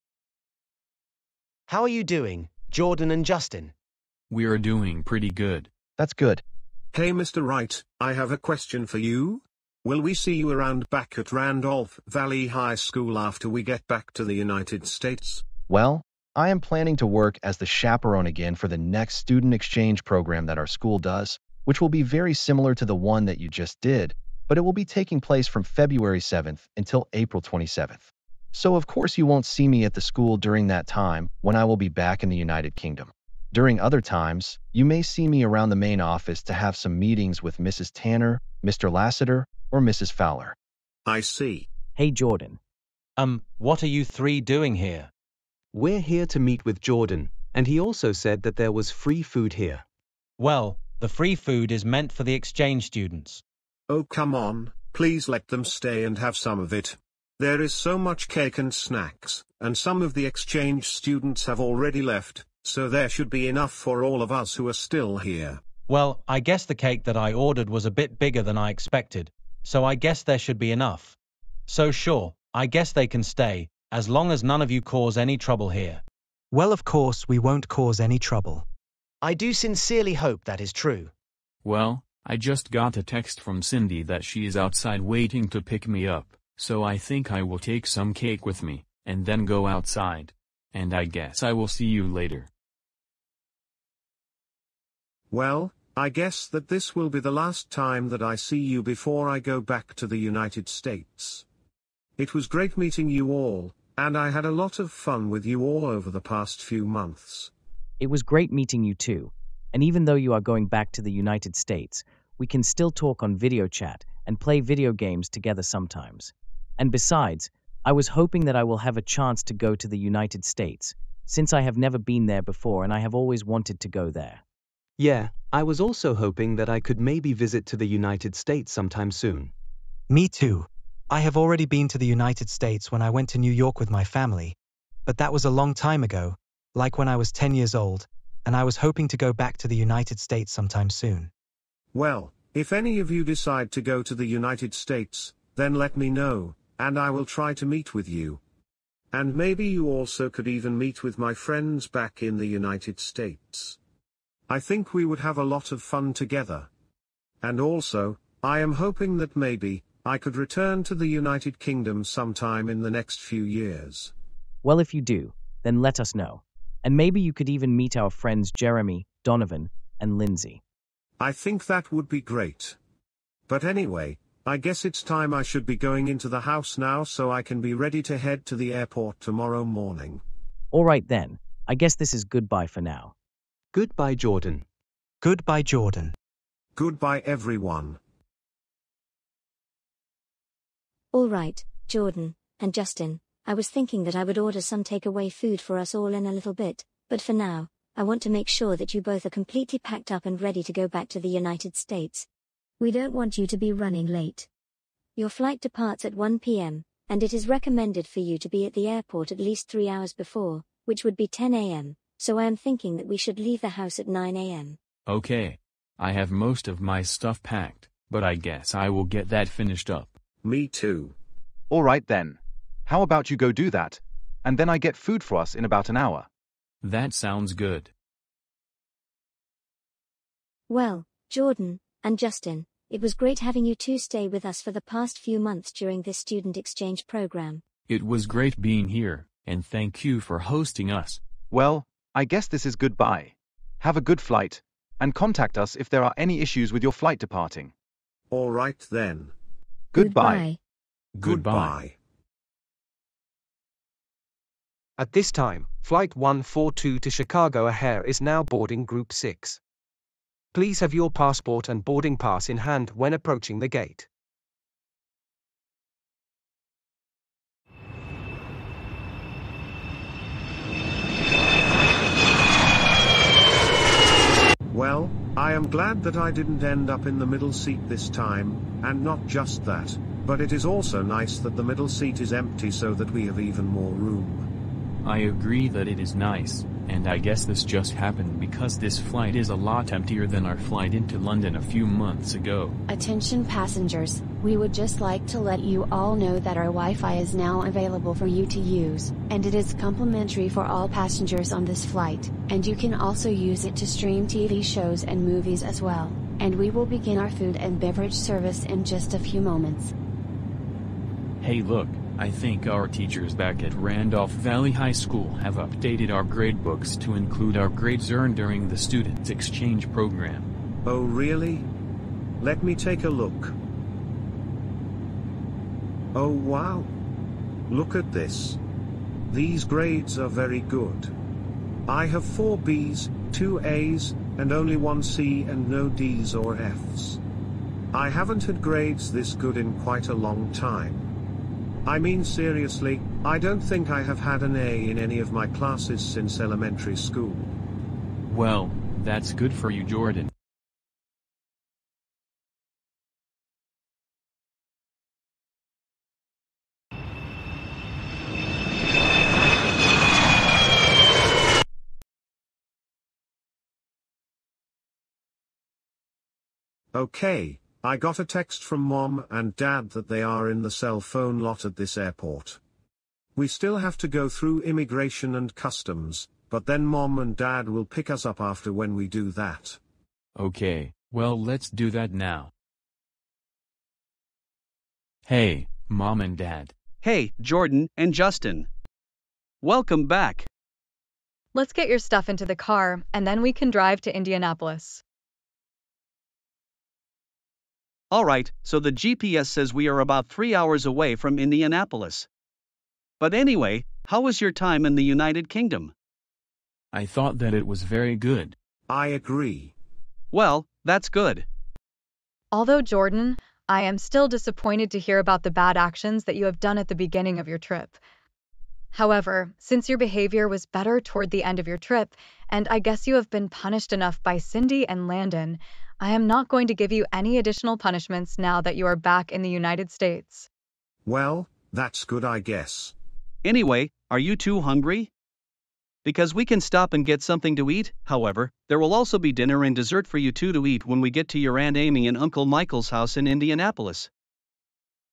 How are you doing, Jordan and Justin? We are doing pretty good. That's good. Hey Mr. Wright, I have a question for you. Will we see you around back at Randolph Valley High School after we get back to the United States? Well, I am planning to work as the chaperone again for the next student exchange program that our school does, which will be very similar to the one that you just did, but it will be taking place from February 7th until April 27th. So of course you won't see me at the school during that time when I will be back in the United Kingdom. During other times, you may see me around the main office to have some meetings with Mrs. Tanner, Mr. Lassiter, or Mrs. Fowler. I see. Hey Jordan. What are you three doing here? We're here to meet with Jordan, and he also said that there was free food here. Well, the free food is meant for the exchange students. Oh come on, please let them stay and have some of it. There is so much cake and snacks, and some of the exchange students have already left, so there should be enough for all of us who are still here. Well, I guess the cake that I ordered was a bit bigger than I expected, so I guess there should be enough. So sure, I guess they can stay, as long as none of you cause any trouble here. Well, of course, we won't cause any trouble. I do sincerely hope that is true. Well, I just got a text from Cindy that she is outside waiting to pick me up, so I think I will take some cake with me, and then go outside. And I guess I will see you later. Well, I guess that this will be the last time that I see you before I go back to the United States. It was great meeting you all, and I had a lot of fun with you all over the past few months. It was great meeting you too. And even though you are going back to the United States, we can still talk on video chat and play video games together sometimes. And besides, I was hoping that I will have a chance to go to the United States, since I have never been there before and I have always wanted to go there. Yeah, I was also hoping that I could maybe visit to the United States sometime soon. Me too. I have already been to the United States when I went to New York with my family, but that was a long time ago, like when I was 10 years old, and I was hoping to go back to the United States sometime soon. Well, if any of you decide to go to the United States, then let me know, and I will try to meet with you. And maybe you also could even meet with my friends back in the United States. I think we would have a lot of fun together. And also, I am hoping that maybe I could return to the United Kingdom sometime in the next few years. Well, if you do, then let us know. And maybe you could even meet our friends Jeremy, Donovan, and Lindsay. I think that would be great. But anyway, I guess it's time I should be going into the house now so I can be ready to head to the airport tomorrow morning. All right then, I guess this is goodbye for now. Goodbye, Jordan. Goodbye, Jordan. Goodbye, everyone. All right, Jordan and Justin, I was thinking that I would order some takeaway food for us all in a little bit, but for now, I want to make sure that you both are completely packed up and ready to go back to the United States. We don't want you to be running late. Your flight departs at 1 p.m., and it is recommended for you to be at the airport at least 3 hours before, which would be 10 a.m., so I am thinking that we should leave the house at 9 a.m. Okay. I have most of my stuff packed, but I guess I will get that finished up. Me too. All right then. How about you go do that, and then I get food for us in about an hour. That sounds good. Well, Jordan and Justin, it was great having you two stay with us for the past few months during this student exchange program. It was great being here, and thank you for hosting us. Well, I guess this is goodbye. Have a good flight, and contact us if there are any issues with your flight departing. All right then. Goodbye. Goodbye. At this time, Flight 142 to Chicago O'Hare is now boarding Group 6. Please have your passport and boarding pass in hand when approaching the gate. Well, I am glad that I didn't end up in the middle seat this time, and not just that, but it is also nice that the middle seat is empty so that we have even more room. I agree that it is nice, and I guess this just happened because this flight is a lot emptier than our flight into London a few months ago. Attention passengers, we would just like to let you all know that our Wi-Fi is now available for you to use, and it is complimentary for all passengers on this flight, and you can also use it to stream TV shows and movies as well, and we will begin our food and beverage service in just a few moments. Hey look, I think our teachers back at Randolph Valley High School have updated our gradebooks to include our grades earned during the Student Exchange Program. Oh really? Let me take a look. Oh wow! Look at this. These grades are very good. I have 4 B's, 2 A's, and only 1 C and no D's or F's. I haven't had grades this good in quite a long time. I mean seriously, I don't think I have had an A in any of my classes since elementary school. Well, that's good for you, Jordan. Okay, I got a text from Mom and Dad that they are in the cell phone lot at this airport. We still have to go through immigration and customs, but then Mom and Dad will pick us up after when we do that. Okay, well let's do that now. Hey, Mom and Dad. Hey, Jordan and Justin. Welcome back. Let's get your stuff into the car, and then we can drive to Indianapolis. All right, so the GPS says we are about 3 hours away from Indianapolis. But anyway, how was your time in the United Kingdom? I thought that it was very good. I agree. Well, that's good. Although Jordan, I am still disappointed to hear about the bad actions that you have done at the beginning of your trip. However, since your behavior was better toward the end of your trip, and I guess you have been punished enough by Cindy and Landon, I am not going to give you any additional punishments now that you are back in the United States. Well, that's good, I guess. Anyway, are you two hungry? Because we can stop and get something to eat. However, there will also be dinner and dessert for you two to eat when we get to your Aunt Amy and Uncle Michael's house in Indianapolis.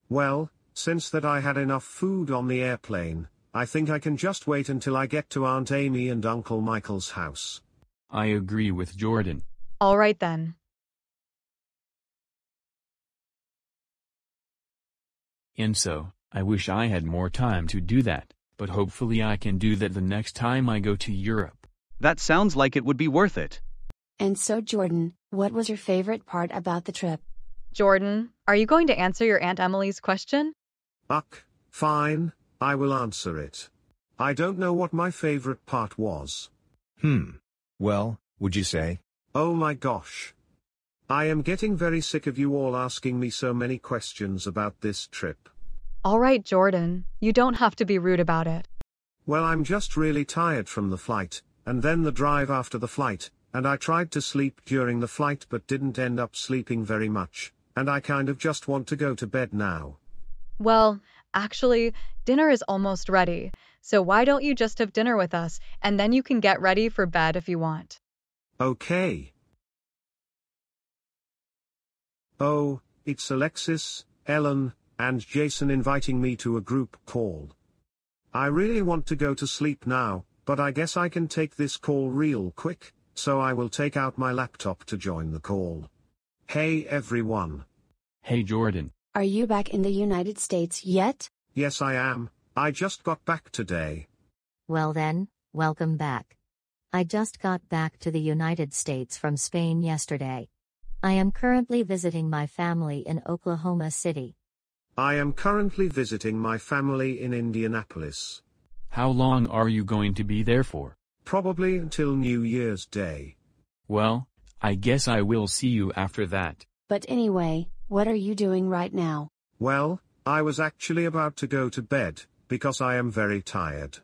Well, since that I had enough food on the airplane, I think I can just wait until I get to Aunt Amy and Uncle Michael's house. I agree with Jordan. All right then. And so, I wish I had more time to do that, but hopefully I can do that the next time I go to Europe. That sounds like it would be worth it. And so Jordan, what was your favorite part about the trip? Jordan, are you going to answer your Aunt Emily's question? Fine, I will answer it. I don't know what my favorite part was. Well, would you say? Oh my gosh. I am getting very sick of you all asking me so many questions about this trip. All right, Jordan, you don't have to be rude about it. Well, I'm just really tired from the flight, and then the drive after the flight, and I tried to sleep during the flight but didn't end up sleeping very much, and I kind of just want to go to bed now. Well, actually, dinner is almost ready, so why don't you just have dinner with us, and then you can get ready for bed if you want. Okay. Oh, it's Alexis, Ellen, and Jason inviting me to a group call. I really want to go to sleep now, but I guess I can take this call real quick, so I will take out my laptop to join the call. Hey everyone. Hey Jordan. Are you back in the United States yet? Yes I am, I just got back today. Well then, welcome back. I just got back to the United States from Spain yesterday. I am currently visiting my family in Oklahoma City. I am currently visiting my family in Indianapolis. How long are you going to be there for? Probably until New Year's Day. Well, I guess I will see you after that. But anyway, what are you doing right now? Well, I was actually about to go to bed, because I am very tired.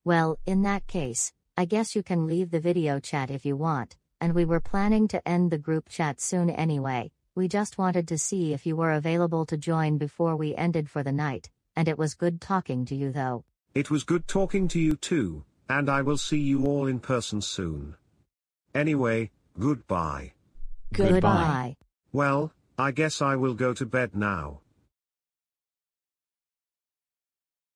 Well, in that case, I guess you can leave the video chat if you want, and we were planning to end the group chat soon anyway. We just wanted to see if you were available to join before we ended for the night, and it was good talking to you though. It was good talking to you too, and I will see you all in person soon. Anyway, goodbye. Goodbye. Well, I guess I will go to bed now.